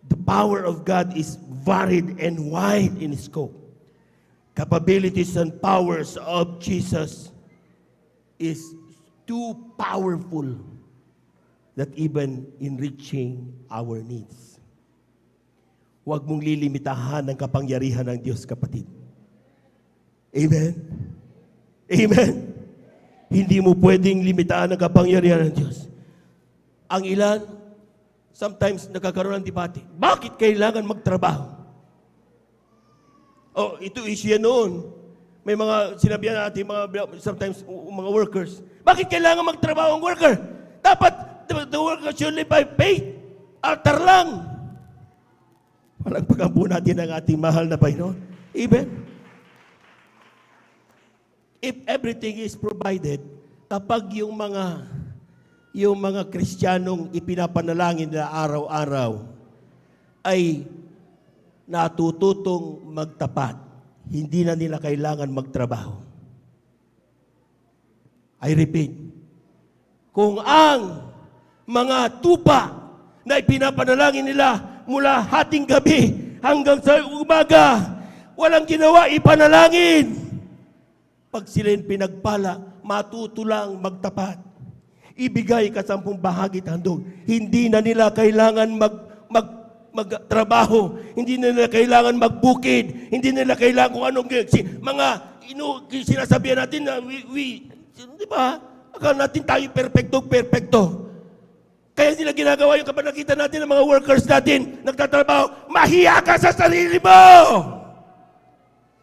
the power of God is varied and wide in scope. Capabilities and powers of Jesus is too powerful that even in reaching our needs. Huwag mong lilimitahan ang kapangyarihan ng Diyos, kapatid. Amen? Amen? Hindi mo pwedeng limitahan ang kapangyarihan ng Diyos. Ang ilan, sometimes nakakaroon ng debate. Bakit kailangan magtrabaho? Oh, ito issue yan noon. May mga sinabihan natin, sometimes mga workers. Bakit kailangan magtrabaho ang worker? Dapat the worker should live by faith. Altar lang. Palagpagan po natin ang ating mahal na Panginoon. Amen? If everything is provided, kapag yung mga Kristiyanong ipinapanalangin na araw-araw ay natututong magtapat, hindi na nila kailangan magtrabaho. I repeat, kung ang mga tupa na ipinapanalangin nila mula hating gabi hanggang sa umaga, walang ginawa, ipanalangin. Pag sila'y pinagpala, matutulang magtapat. Ibigay ka 10 bahagi handog. Hindi na nila kailangan magtrabaho. Hindi na nila kailangan magbukid. Hindi na nila kailangan kung anong sinasabihan natin na di ba? Akala natin tayo perfecto. Kaya sila ginagawa yung kapag nakita natin ng mga workers natin, nagtatrabaho, mahiya ka sa sarili mo!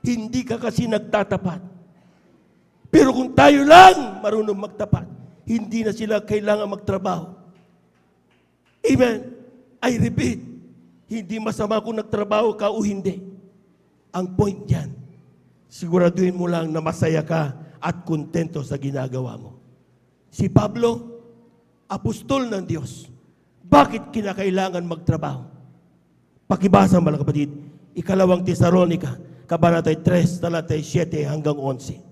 Hindi ka kasi nagtatapat. Pero kung tayo lang marunong magtapat, hindi na sila kailangan magtrabaho. Amen? I repeat, hindi masama kung nagtrabaho ka o hindi. Ang point dyan, siguraduhin mo lang na masaya ka at kontento sa ginagawa mo. Si Pablo, apostol ng Diyos, bakit kinakailangan magtrabaho? Pakibasa mga kapatid, 2 Tesalonica, Kabanata 3, talatay 7 hanggang 11.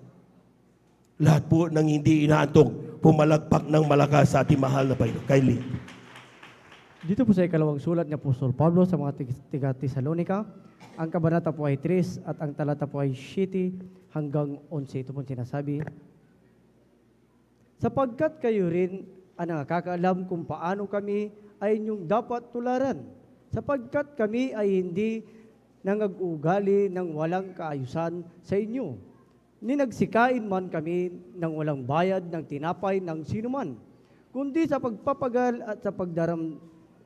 Lahat po ng hindi inaantong pumalagpak ng malakas sa ating mahal na Panginoon. Kylie. Dito po sa ikalawang sulat ni Apostol Pablo sa mga tiga Tesalonica, ang kabanata po ay 3 at ang talata po ay 7 hanggang 11. Ito po sinasabi, sapagkat kayo rin ang nakakaalam kung paano kami ay inyong dapat tularan, sapagkat kami ay hindi nangag-ugali ng walang kaayusan sa inyo. Ninagsikain man kami ng walang bayad ng tinapay ng sinuman, kundi sa pagpapagal at sa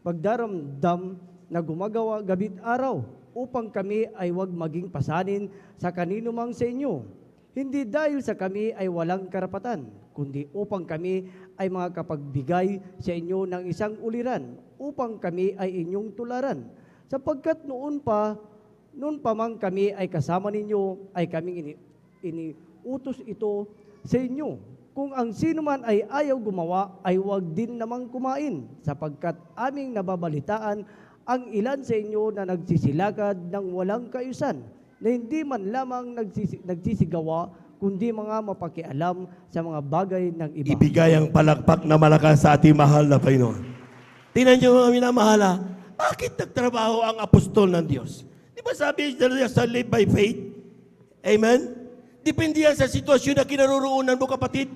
pagdaramdam na gumagawa gabit araw, upang kami ay wag maging pasanin sa kanino mang sa inyo. Hindi dahil sa kami ay walang karapatan, kundi upang kami ay makapagbigay sa inyo ng isang uliran, upang kami ay inyong tularan. Sapagkat noon pa mang kami ay kasama ninyo, ay kaming iniutos ito sa inyo. Kung ang sino man ay ayaw gumawa, ay wag din namang kumain, sapagkat aming nababalitaan ang ilan sa inyo na nagsisilakad ng walang kaayusan, na hindi man lamang nagsisigawa, kundi mga mapakialam sa mga bagay ng iba. Ibigay ang palakpak na malakas sa ating mahal na Panginoon. Tingnan niyo mga minamahala, bakit nagtrabaho ang apostol ng Diyos? Di ba sabi sa live by faith? Amen? Depende yan sa sitwasyon na kinaroroonan mo, kapatid.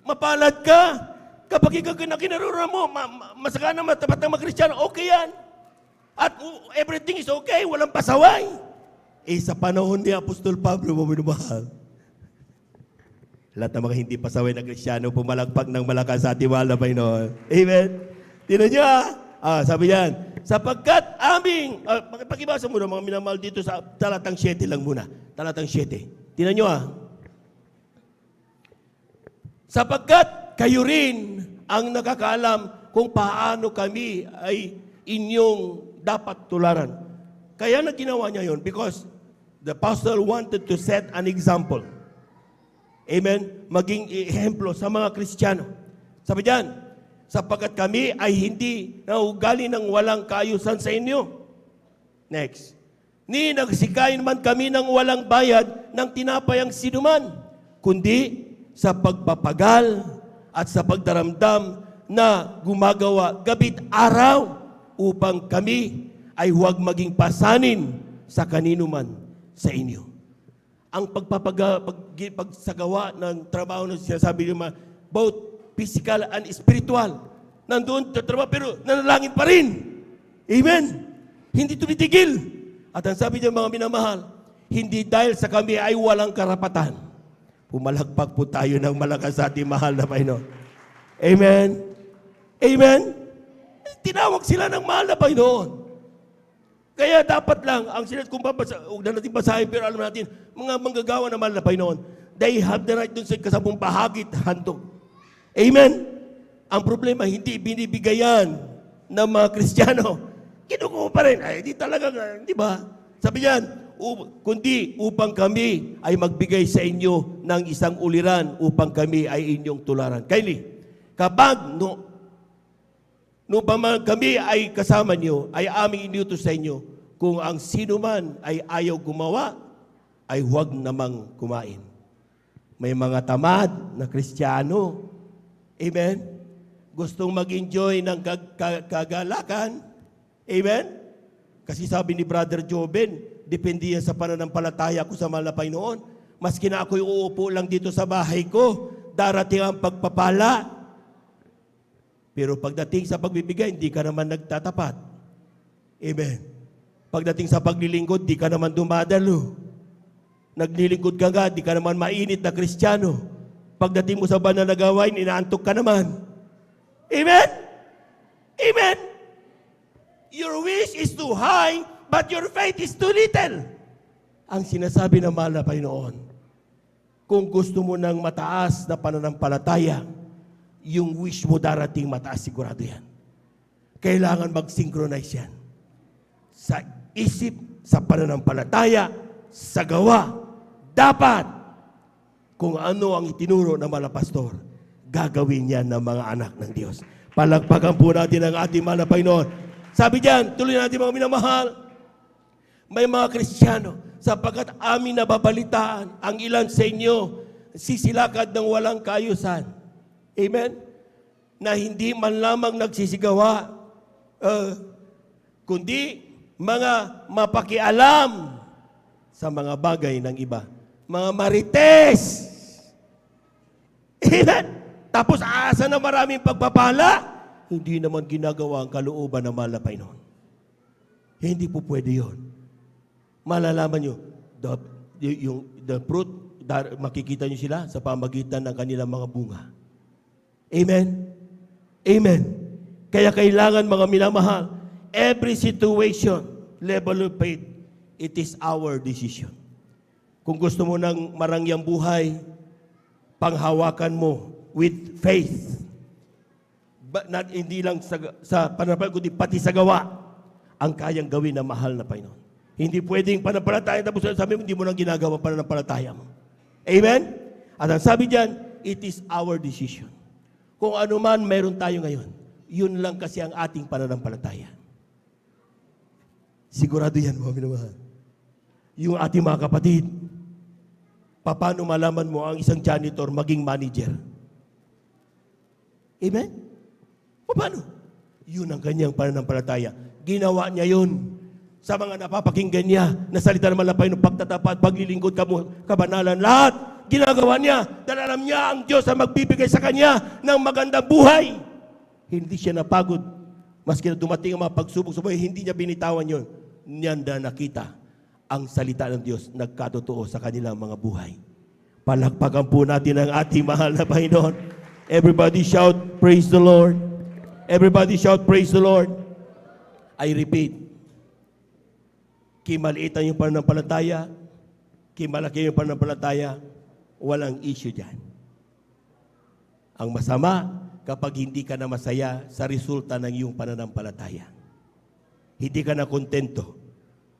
Mapalad ka. Kapag ikaw na kinaroroonan mo, masakana matapat ng mga Kristiyano, okay yan. At everything is okay, walang pasaway. Sa panahon ni Apostol Pablo, maminumahal, lahat ng mga hindi pasaway na Kristiyano, pumalagpak ng malakas sa ating mahal na Panginoon. Amen? Tinan niyo sabi yan, sapagkat aming, pakibasa mo na mga minamahal dito sa talatang 7 lang muna. Talatang 7. Tinan nyo sapagkat kayo rin ang nakakaalam kung paano kami ay inyong dapat tularan. Kaya na ginawa niya yon because the apostle wanted to set an example. Amen? Maging ehemplo sa mga Kristiyano. Sabi diyan, sapagkat kami ay hindi naugali ng walang kaayusan sa inyo. Next. Ni nagsikain man kami ng walang bayad ng tinapay ang sinuman, kundi sa pagpapagal at sa pagdaramdam na gumagawa gabit araw upang kami ay huwag maging pasanin sa kanino man sa inyo. Ang pagsagawa ng trabaho na sinasabi niyo, both physical and spiritual, Nandoon tatrabaho pero nanalangin pa rin. Amen. Hindi tumitigil. At ang sabi niya, mga minamahal, hindi dahil sa kami ay walang karapatan. Pumalakpak po tayo ng malakas sa ating mahal na Panginoon. Amen. Amen. Tinawag sila ng mahal na Panginoon. Kaya dapat lang, ang sila, kung huwag na natin basahin, pero alam natin, mga manggagawa na mahal na Panginoon, they have the right dun sa kasabong bahagi at handog. Amen. Ang problema, hindi binibigayan ng mga Kristiyano. Kinukuha pa rin. Ay, di talaga, di ba? Sabi niyan, kundi upang kami ay magbigay sa inyo ng isang uliran upang kami ay inyong tularan. Kylie, kapag kami ay kasama niyo, ay aming inutos sa inyo, kung ang sino man ay ayaw gumawa, ay huwag namang kumain. May mga tamad na Kristiyano, amen? Gustong mag-enjoy ng kagalakan, amen? Kasi sabi ni Brother Joben, depende yan sa pananampalataya ko sa mahal na Panginoon. Maski na ako'y uupo lang dito sa bahay ko, darating ang pagpapala. Pero pagdating sa pagbibigay, hindi ka naman nagtatapat. Amen. Pagdating sa paglilingkod, di ka naman dumadalo. Naglilingkod ka nga, di ka naman mainit na Kristiyano. Pagdating mo sa banal na gawain, inaantok ka naman. Amen? Amen? Your wish is too high, but your faith is too little. Ang sinasabi ng mahal na Panginoon, kung gusto mo ng mataas na pananampalataya, yung wish mo darating mataas, sigurado yan. Kailangan mag-synchronize yan. Sa isip, sa pananampalataya, sa gawa, dapat kung ano ang itinuro ng mga pastor, gagawin yan ng mga anak ng Diyos. Palagpagan po natin ang ating mahal na Panginoon. Sabi diyan, tuloy natin mga minamahal, may mga Kristiyano, sapagkat aming nababalitaan ang ilan sa inyo sisilakad ng walang kaayusan. Amen? Na hindi man lamang nagsisigawa, kundi mga mapakialam sa mga bagay ng iba. Mga marites. Amen? Tapos aasa na maraming pagpapala, hindi naman ginagawa ang kalooban ng mahal na Panginoon. Hindi po pwede yun. Malalaman nyo, the fruit, makikita nyo sila sa pamagitan ng kanilang mga bunga. Amen? Amen. Kaya kailangan mga minamahal, every situation, level of faith, it is our decision. Kung gusto mo ng marangyang buhay, panghawakan mo with faith. Not, hindi lang sa pananampalataya, kundi pati sa gawa, ang kayang gawin ng mahal na Panginoon. Hindi pwedeng pananampalataya, tapos sabi mo, hindi mo nang ginagawa pananampalataya mo. Amen? At ang sabi diyan, it is our decision. Kung ano man meron tayo ngayon, yun lang kasi ang ating pananampalataya. Sigurado yan, mga minamahal. Yung ating mga kapatid, paano malaman mo ang isang janitor maging manager? Amen? Paano? Yun ang kanyang pananampalataya. Ginawa niya yun sa mga napapakinggan niya na salita naman na Panginoon, pagtatapat, paglilingkod, kabanalan, lahat ginagawa niya dahil alam niya ang Diyos ang magbibigay sa kanya ng magandang buhay. Hindi siya napagod. Maski na dumating ang mga pagsubok sa buhay, hindi niya binitawan yun. Niyan na nakita ang salita ng Diyos nagkatotoo sa kanilang mga buhay. Palakpakan po natin ang ating mahal na Panginoon. Everybody shout, praise the Lord. Everybody shout, praise the Lord. I repeat, kimaliitan yung pananampalataya, kimalaki yung pananampalataya, walang issue dyan. Ang masama, kapag hindi ka na masaya sa resulta ng iyong pananampalataya. Hindi ka na kontento,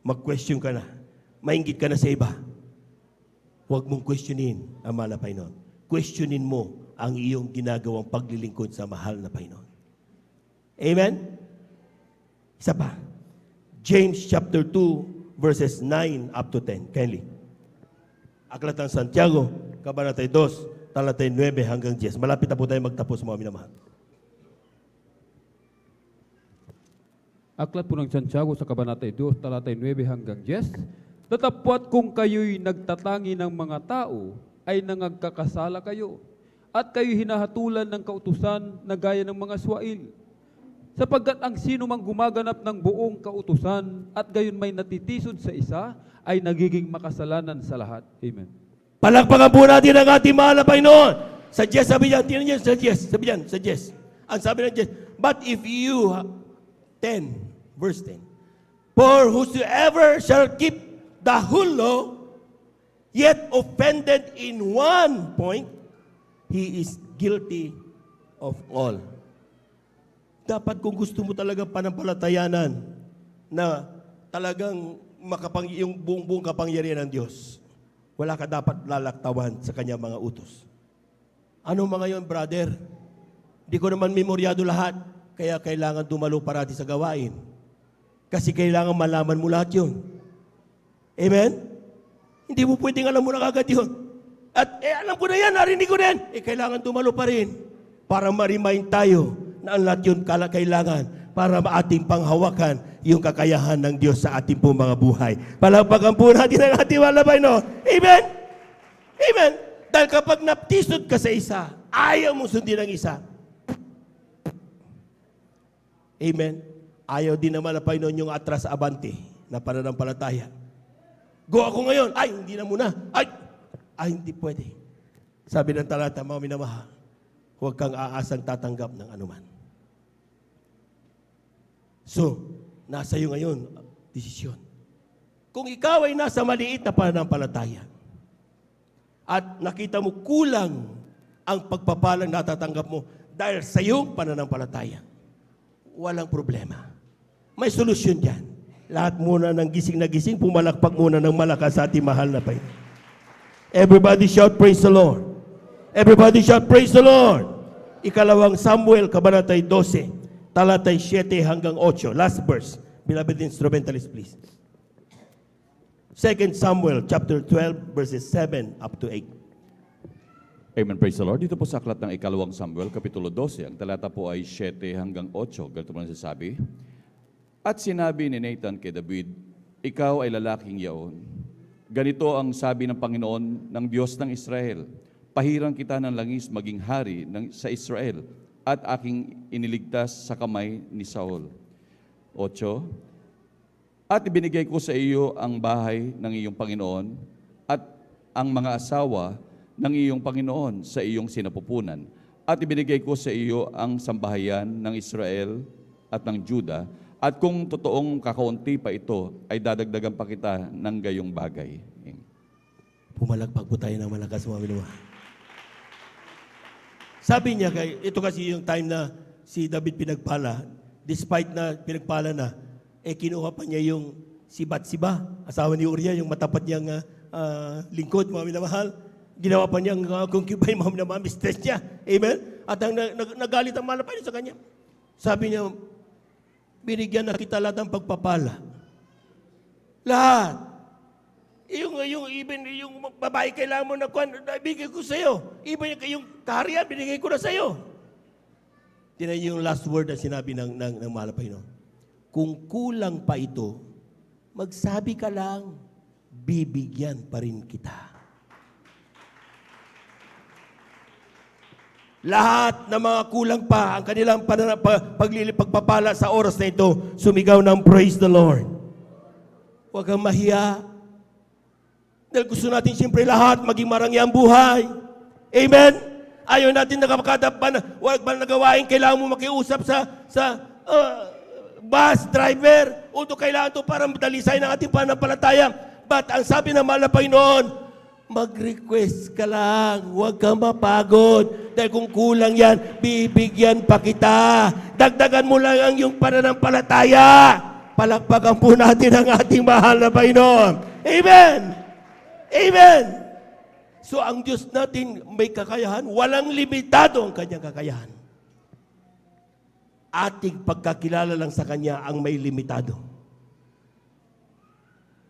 mag-question ka na, mainggit ka na sa iba. Huwag mong questionin ang mahal na Panginoon. Questionin mo ang iyong ginagawang paglilingkod sa mahal na Panginoon. Amen? Isa pa. James chapter 2, verses 9 up to 10. Kindly. Aklat ng Santiago, Kabanata 2, talatay 9 hanggang 10. Malapit na po tayo magtapos, mga minamahal. Aklat po ng Santiago sa Kabanata 2, talatay 9 hanggang 10. Datapwat kung kayo'y nagtatangi ng mga tao, ay nangagkakasala kayo, at kayo'y hinahatulan ng kautusan na gaya ng mga swail. Sapagkat ang sino mang gumaganap ng buong kautusan at gayon may natitisod sa isa, ay nagiging makasalanan sa lahat. Amen. Palakpakan po natin ang ating mahal na Panginoon. Sa Jess, sabi niya, tingnan niyo sa Jess, sabi niyan, sa Jess. Ang sabi ng Jess, but if you, 10, verse 10, for whosoever shall keep the whole law, yet offended in one point, he is guilty of all. Dapat kung gusto mo talagang panampalatayanan na talagang yung buong kapangyarihan ng Diyos, wala ka dapat lalaktawan sa kanyang mga utos. Ano mga yon, brother? Di ko naman memoryado lahat, kaya kailangan dumalo parati sa gawain. Kasi kailangan malaman mo lahat yun. Amen? Hindi mo pwedeng alam mo na kagad yun. At alam ko na yan, narinig ko na yan. Kailangan dumalo pa rin para ma-remind tayo na ang lahat yun kailangan para ating panghawakan yung kakayahan ng Diyos sa ating pong mga buhay. Palakpakan po natin ang ating walabay, no? Amen? Amen? Dahil kapag naptisod ka sa isa, ayaw mo sundin ang isa. Amen? Ayaw din naman na Panginoon yung atras abante na pananampalataya. Go ako ngayon. Ay, hindi na muna. Ay, hindi pwede. Sabi ng talata, mga minamahal, huwag kang aasang tatanggap ng anuman. So, nasa iyo ngayon, desisyon. Kung ikaw ay nasa maliit na pananampalataya at nakita mo kulang ang pagpapalang natatanggap mo dahil sa iyong pananampalataya, walang problema. May solusyon dyan. Lahat muna ng gising na gising, pumalakpak muna ng malakas sa ating mahal na Panginoon. Everybody shout, praise the Lord. Everybody shout, praise the Lord. Ikalawang Samuel, Kabanatay 12, talatay 7 hanggang 8. Last verse. Beloved instrumentalists, please. 2 Samuel chapter 12, verses 7 up to 8. Amen, praise the Lord. Dito po sa aklat ng ikalawang Samuel, Kapitulo 12, ang talata po ay 7 hanggang 8. Ganito mo nasasabi. At sinabi ni Nathan kay David, ikaw ay lalaking yaon. Ganito ang sabi ng Panginoon ng Diyos ng Israel. Pahirang kita ng langis maging hari sa Israel at aking iniligtas sa kamay ni Saul. 8. At ibinigay ko sa iyo ang bahay ng iyong Panginoon at ang mga asawa ng iyong Panginoon sa iyong sinapupunan. At ibinigay ko sa iyo ang sambahayan ng Israel at ng Juda. At kung totoong kakaunti pa ito, ay dadagdagan pa kita ng gayong bagay. Pumalagpag po tayo ng malakas, mga minamahal. Sabi niya, ito kasi yung time na si David pinagpala, despite na pinagpala na, kinuha pa niya yung si Batsiba, asawa ni Uriah, yung matapat niyang lingkod, mga minamahal. Ginawa pa niyang concubine, mga minamahal, mistress niya. Amen? At ang nagalit ang malapay sa kanya. Sabi niya, binigyan na kita lahat ng pagpapala. Lahat. Yung babae kailangan mo na ibigay ko sa iyo. Even yung kaharian, binigay ko na sa iyo. Tinan yung last word na sinabi ng mahal na Panginoon. Kung kulang pa ito, magsabi ka lang, bibigyan pa rin kita. Lahat ng mga kulang pa, ang kanilang pagpapala sa oras na ito, sumigaw ng praise the Lord. Huwag kang mahiya. Dahil gusto natin siyempre lahat maging marangyang buhay. Amen? Ayaw natin wag ba nagawain, kailangan mo makiusap sa bus driver. Ito kailangan ito para madalisay ng ating pananampalataya. But ang sabi ng mahal na Panginoon, mag-request ka lang, huwag kang mapagod. Dahil kung kulang yan, bibigyan pa kita. Dagdagan mo lang ang iyong pananampalataya. Palakpakan po natin ang ating mahal na Panginoon. Amen! Amen! So ang Diyos natin may kakayahan, walang limitado ang kanyang kakayahan. Ating pagkakilala lang sa Kanya ang may limitado.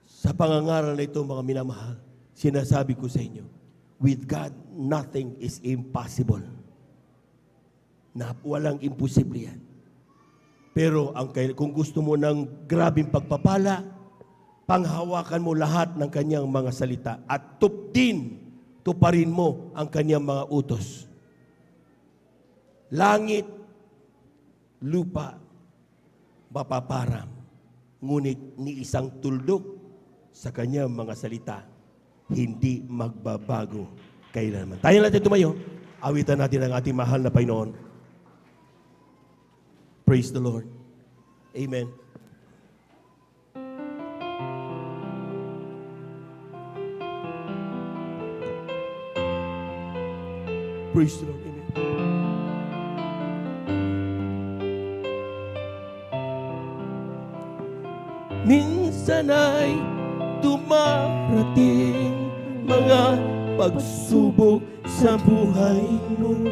Sa pangangaral na ito, mga minamahal, sinasabi ko sa inyo, with God, nothing is impossible. Na walang imposible yan. Pero kung gusto mo ng grabing pagpapala, panghawakan mo lahat ng kanyang mga salita at tuparin mo ang kanyang mga utos. Langit, lupa, mapaparam, ngunit ni isang tuldok sa kanyang mga salita, hindi magbabago kailanman. Tayo natin tumayo, awitan natin ang ating mahal na Panginoon. Praise the Lord. Amen. Praise the Lord. Amen. Minsan ay dumarating mga pagsubok sa buhay mo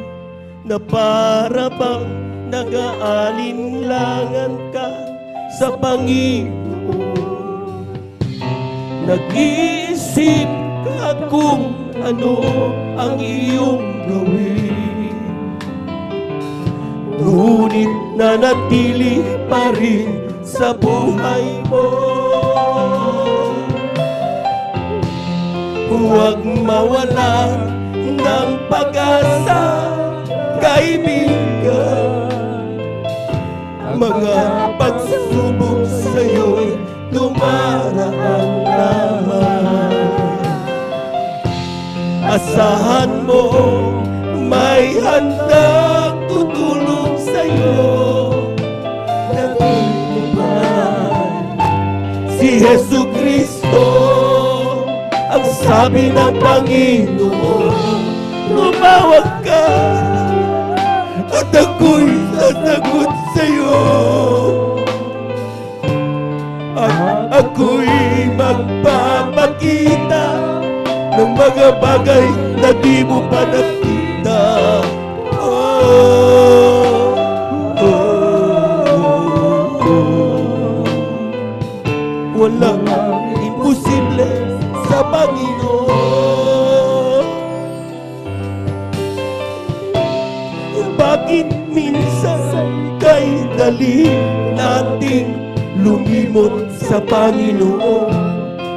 na para bang nag-aalinlangan ka sa Panginoon. Nag-iisip ka kung ano ang iyong gawin, ngunit nanatili pa rin sa buhay mo. Huwag mawala ng pag-asa, kaibigan. Mga pagsubok sa'yo'y dumaraan naman. Asahan mo, may handang tutulong sa'yo. Si Jesu Cristo, ang sabi ng Panginoon, tumawag ka at ako'y sasagot sa'yo. At ako'y magpapakita ng mga bagay na di mo pa nakita. Walang imposible sa Panginoon. Bakit minsan kay dali nating lumimot sa Panginoon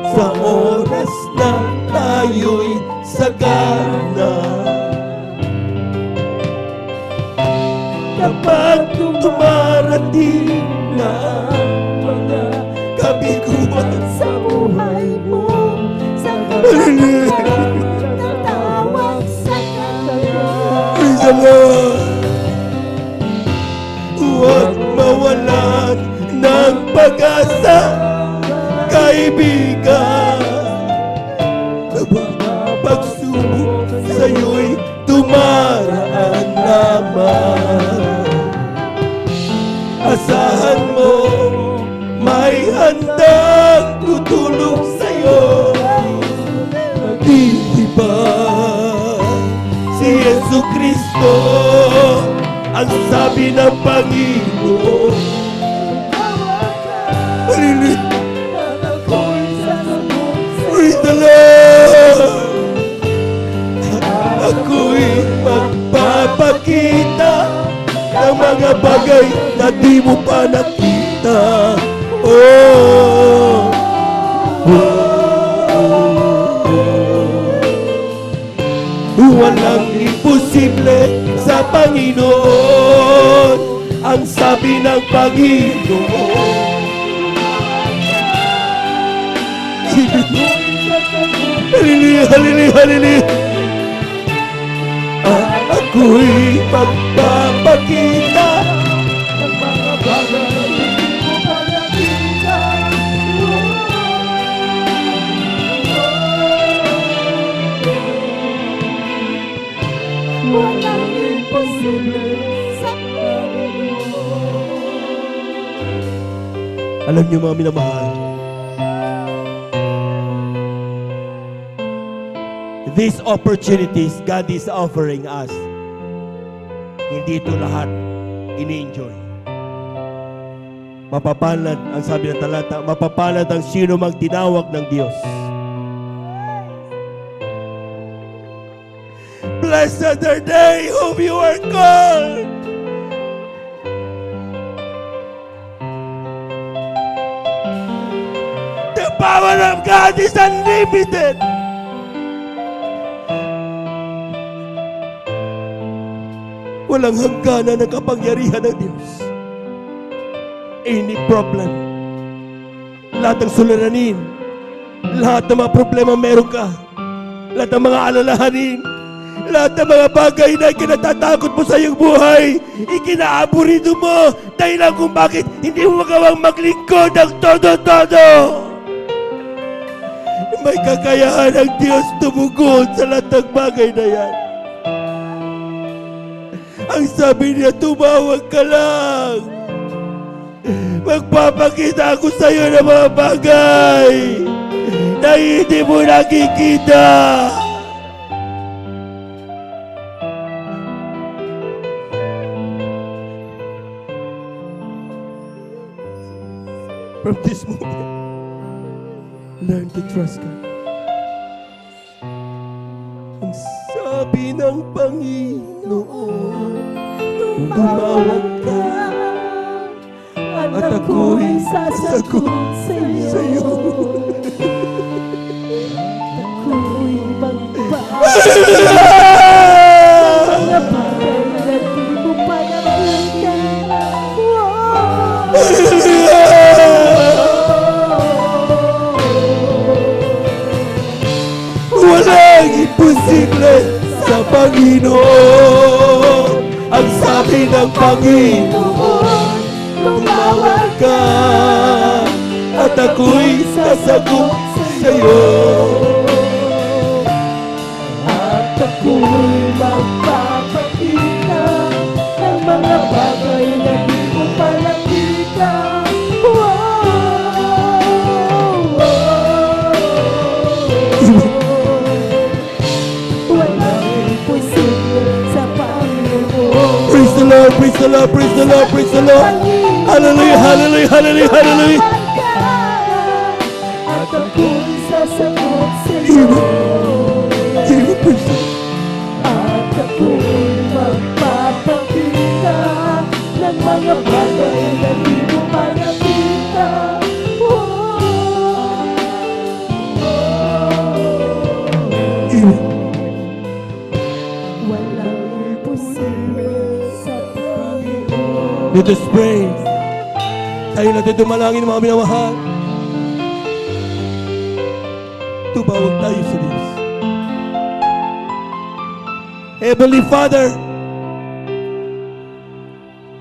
sa oras na tayo'y sagana? Kapag dumarating na mga kabiguan sa buhay mo, sa tatawag sa Kanya. Praise the Lord. Huwag mawalan ng pag-asa, kaibigan. Mga pagsubok sa'yo'y dumaraan naman. Asahan mo, may handang tutulong sa'yo. Titibay si Jesu Cristo, ang sabi ng Panginoon. Praise the Lord. Ako'y magpapakita ng mga bagay na di mo pa nakita. Walang imposible sa Panginoon, ang sabi ng Panginoon. Hallelujah, hallelujah, hallelujah. Ako'y magpapakita ng mga bagay na di mo pa nakita. Walang imposible sa Panginoon. Alam niyo mga minamahal, these opportunities God is offering us, hindi ito lahat ini-enjoy. Mapapalad, ang sabi ng talata, mapapalad ang sino mang tinawag ng Diyos. Blessed are they whom you are called. The power of God is unlimited. Walang hangganan ng kapangyarihan ng Diyos. any problem, lahat ng suliranin, lahat ng mga problema meron ka, lahat ng mga alalahanin, lahat ng mga bagay na kinatatakot mo sa iyong buhay, ikinaaburido mo dahilan kung bakit hindi mo magawang maglingkod ng todo-todo. May kakayahan ang Diyos tumugon sa lahat ng bagay na yan. Ang sabi niya, tumawag ka lang. Magpapakita ako sa iyo ng mga bagay na hindi mo nakikita. From this moment, learn to trust God. Ang sabi ng Panginoon, tumawag ka at ako'y sasagot sa'yo. Ako'y magbabago mga bagay na di mo pa nakita. Walang imposible sa Panginoon. Ang sabi ng Panginoon, tumawag ka at ako'y sasagot sa'yo. At ako'y magpapakita ng mga bagay na di mo pa nakita. Walang imposible sa Panginoon. Praise the Lord, praise the Lord, praise the Lord, praise the Lord. Hallelujah, hallelujah, hallelujah, hallelujah. At ako'y sasagot sa'yo. At ako'y magpapakita ng mga bagay na di mo pa nakita. Walang imposible sa Panginoon. Let us pray. Tayo natin dumalangin mga minamahal. Tumawag tayo sa Diyos. Heavenly Father,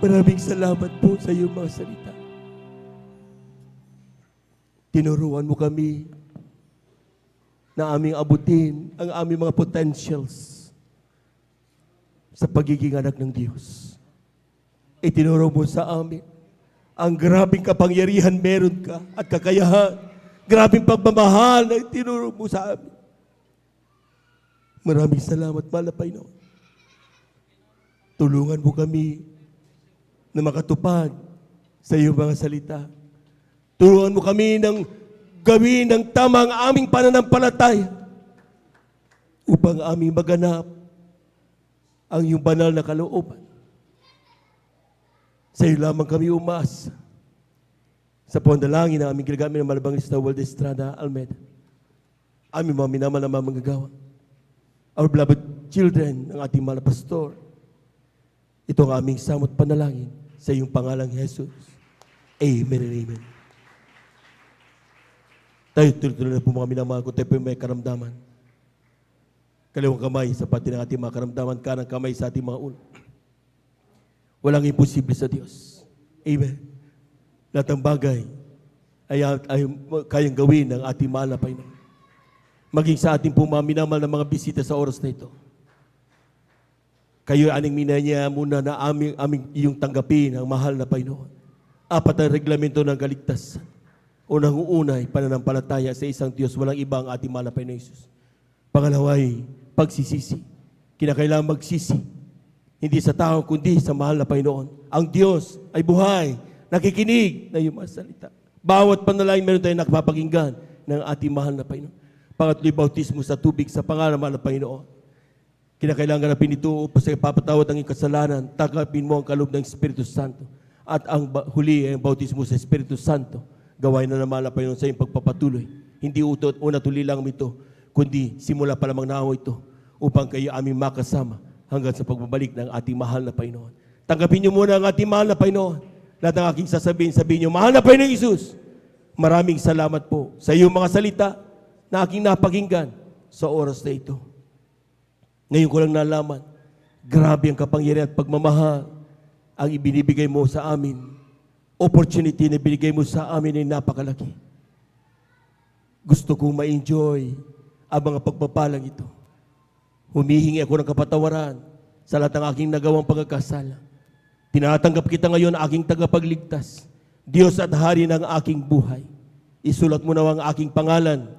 maraming salamat po sa iyong mga salita. Tinuruan mo kami na aming abutin ang aming mga potentials sa pagiging anak ng Diyos. Itinuro mo sa amin ang grabing kapangyarihan meron ka at kakayahan, grabing pagmamahal na itinuro mo sa amin. Maraming salamat, mahal na Panginoon. Tulungan mo kami na makatupad sa iyong mga salita. Tulungan mo kami ng gawin ng tamang aming pananampalataya upang aming maganap ang iyong banal na kalooban. Sa iyo lamang kami umaasa. Sa pandalangin na aming ginagamit ng Malabangista World Estrada Almeida. Aming mga minamahal na mga manggagawa. Our beloved children ng ating mahal na pastor. Ito ang aming samot panalangin sa iyong pangalang Jesus. Amen and amen. Tayo tuloy-tuloy na po mga minamahal ko. Tayo po may karamdaman. Kaliwang kamay sa pati ng ating mga karamdaman. Kanang kamay sa ating mga ulo. Walang imposible sa Diyos. Amen. Lahat ng bagay ay kayang gawin ng ating mahal na Panginoon. Maging sa ating po mga minamahal na mga bisita sa oras na ito. Kayo aning minanya muna na aming iyong tanggapin ang mahal na Panginoon. Apat ang reglamento ng kaligtasan. Unang-una ay pananampalataya sa isang Diyos, walang iba ang ating mahal na Panginoon Jesus. Pangalawa ay pagsisisi. Kinakailangan magsisi. Hindi sa tao, kundi sa mahal na Panginoon. Ang Diyos ay buhay, nakikinig na iyong mga salita. Bawat panalangin meron tayong nakapapakinggan ng ating mahal na Panginoon. Pangatlo'y bautismo sa tubig sa pangalan ng mahal na Panginoon. Kinakailangan ganapin ito upang sa ipapatawad ang iyong kasalanan, tanggapin mo ang kaloob ng Espiritu Santo. At ang huli ay ang bautismo sa Espiritu Santo. Gawain na ng mahal na Panginoon sa iyong pagpapatuloy. Hindi utot o natuloy lang ito, kundi simula pa lamang naawa ito upang kayo aming makasama hanggang sa pagbabalik ng ating mahal na Panginoon. Tanggapin niyo muna ang ating mahal na Panginoon Lahat ng aking sabihin nyo, mahal na Panginoong Isus, maraming salamat po sa iyong mga salita na aking napakinggan sa oras na ito. Ngayon ko lang nalaman, grabe ang kapangyarihan at pagmamahal ang ibinibigay mo sa amin. Opportunity na binigay mo sa amin ay napakalaki. Gusto kong ma-enjoy ang mga pagpapalang ito. Humihingi ako ng kapatawaran sa lahat ng aking nagawang pagkakasala. Tinatanggap kita ngayon aking tagapagligtas, Diyos at Hari ng aking buhay. Isulat mo na ang aking pangalan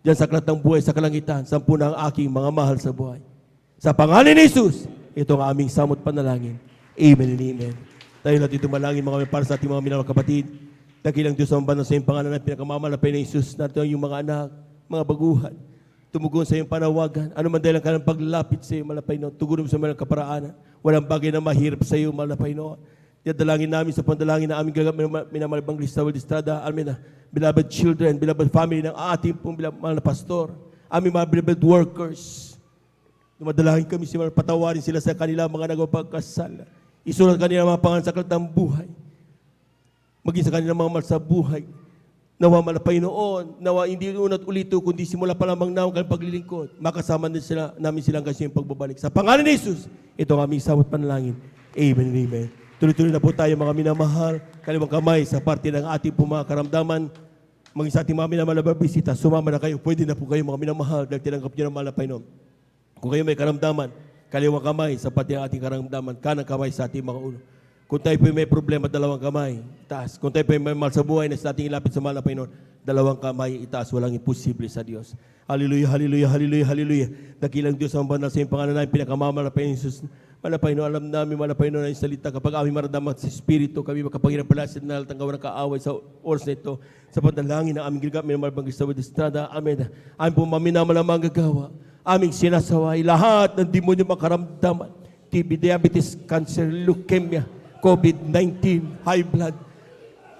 diyan sa aklat ng buhay sa kalangitan, sampu na ang aking mga mahal sa buhay. Sa pangalan ni Jesus, ito ang aming samot panalangin. Amen and amen. Tayo natin tumalangin mga para sa ating mga minamahal kapatid. Dakilang Diyos ang banal sa iyong pangalan ng pinakamalapay na Jesus, natin yung mga anak, mga baguhan, tumugon sa iyong panawagan. Ano man dahil ang kanilang paglapit sa iyo, malapay noon. Tugunin mo sa mga kaparaanan. Walang bagay na mahirap sa iyo, malapay noon. Dalangin namin sa pandalangin na aming gagamit minamalabang Lista Estrada, amin na, beloved children, beloved family ng ating pong mahal na pastor, aming mga beloved workers. Dumadalangin kami sila, patawarin sila sa kanila mga nagpagkasala. Isulat kanila mga pangalan sa aklat ng buhay. Maging sa kanila mga mahal sa buhay. Nawa malapay noon, nawa hindi unat ulito, kundi simula pa lamang na ang kanilang paglilingkod. Makasama din sila, namin silang kasi yung pagbabalik. Sa pangalan ni Jesus, ito ang aming sawat panalangin. Amen and amen. Tuloy-tuloy na po tayo mga minamahal, kaliwang kamay sa parte ng ating po mga karamdaman. Maging sa ating mga minamahal na bisita, sumama na kayo. Pwede na po kayo mga minamahal dahil tinanggap nyo ng malapay noon. Kung kayo may karamdaman, kaliwang kamay sa parte ng ating karamdaman, kanang kamay sa ating mga ulo. Kung tayo po may problema, dalawang kamay, itaas. Kung tayo po may mahal sa buhay na sa ating ilapit sa malapay noon, dalawang kamay, itaas. Walang imposible sa Diyos. Hallelujah, hallelujah, hallelujah, hallelujah. Dakilang Diyos ang banal sa iyong pangalan namin, pinakamamalapay ng Jesus. Malapay noon, alam namin, malapay noon ang salita. Kapag aming maramdaman sa Espiritu, kami makapangiran pala sa nalatang gawa ng kaaway sa oras na ito. Sa pantalangin na aming ginagamit ng malabang Lista Estrada, amen. Aming po maminamalamang gagawa. Aming sinasaway lahat ng demonyo makaramdaman. TB, diabetes, cancer, leukemia, COVID-19, high blood,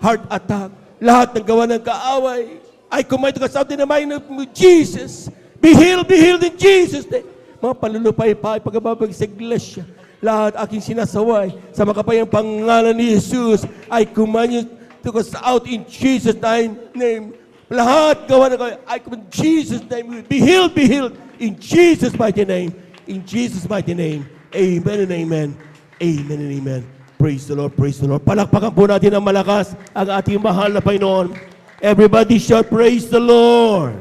heart attack, lahat ng gawa ng kaaway. I command to God in the name of Jesus. Be healed in Jesus' name. Mga panlulupay-pay, pagbabag sa iglesia, lahat aking sinasaway sa makapayang pangalan ni Jesus. I command you to go out in Jesus' name. Lahat gawa ng kaaway, I command Jesus' name. Be healed in Jesus' mighty name. In Jesus' mighty name. Amen and amen. Amen and amen. Praise the Lord, praise the Lord. Palakpakan po natin ang malakas ang ating mahal na Panginoon. Everybody shout, praise the Lord.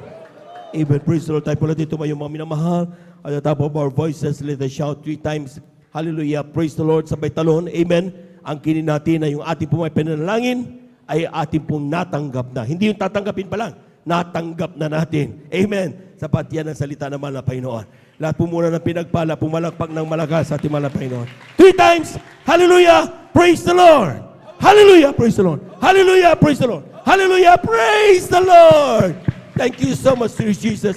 Amen, praise the Lord. Tayo po natin tumayo mga minamahal. At the top of our voices, let us shout 3 times. Hallelujah, praise the Lord. Sabay talon, amen. Ang kinin natin na yung ating pong may panalangin ay ating pong natanggap na. Hindi yung tatanggapin pa lang, natanggap na natin. Amen. Sapat yan ang salita ng mahal na Panginoon. Lahat po muna ng pinagpala, pumalakpak ng malakas sa ating mahal na Panginoon. 3 times, hallelujah, praise the Lord. Hallelujah, praise the Lord. Hallelujah, praise the Lord. Hallelujah, praise the Lord. Thank you so much, dear Jesus.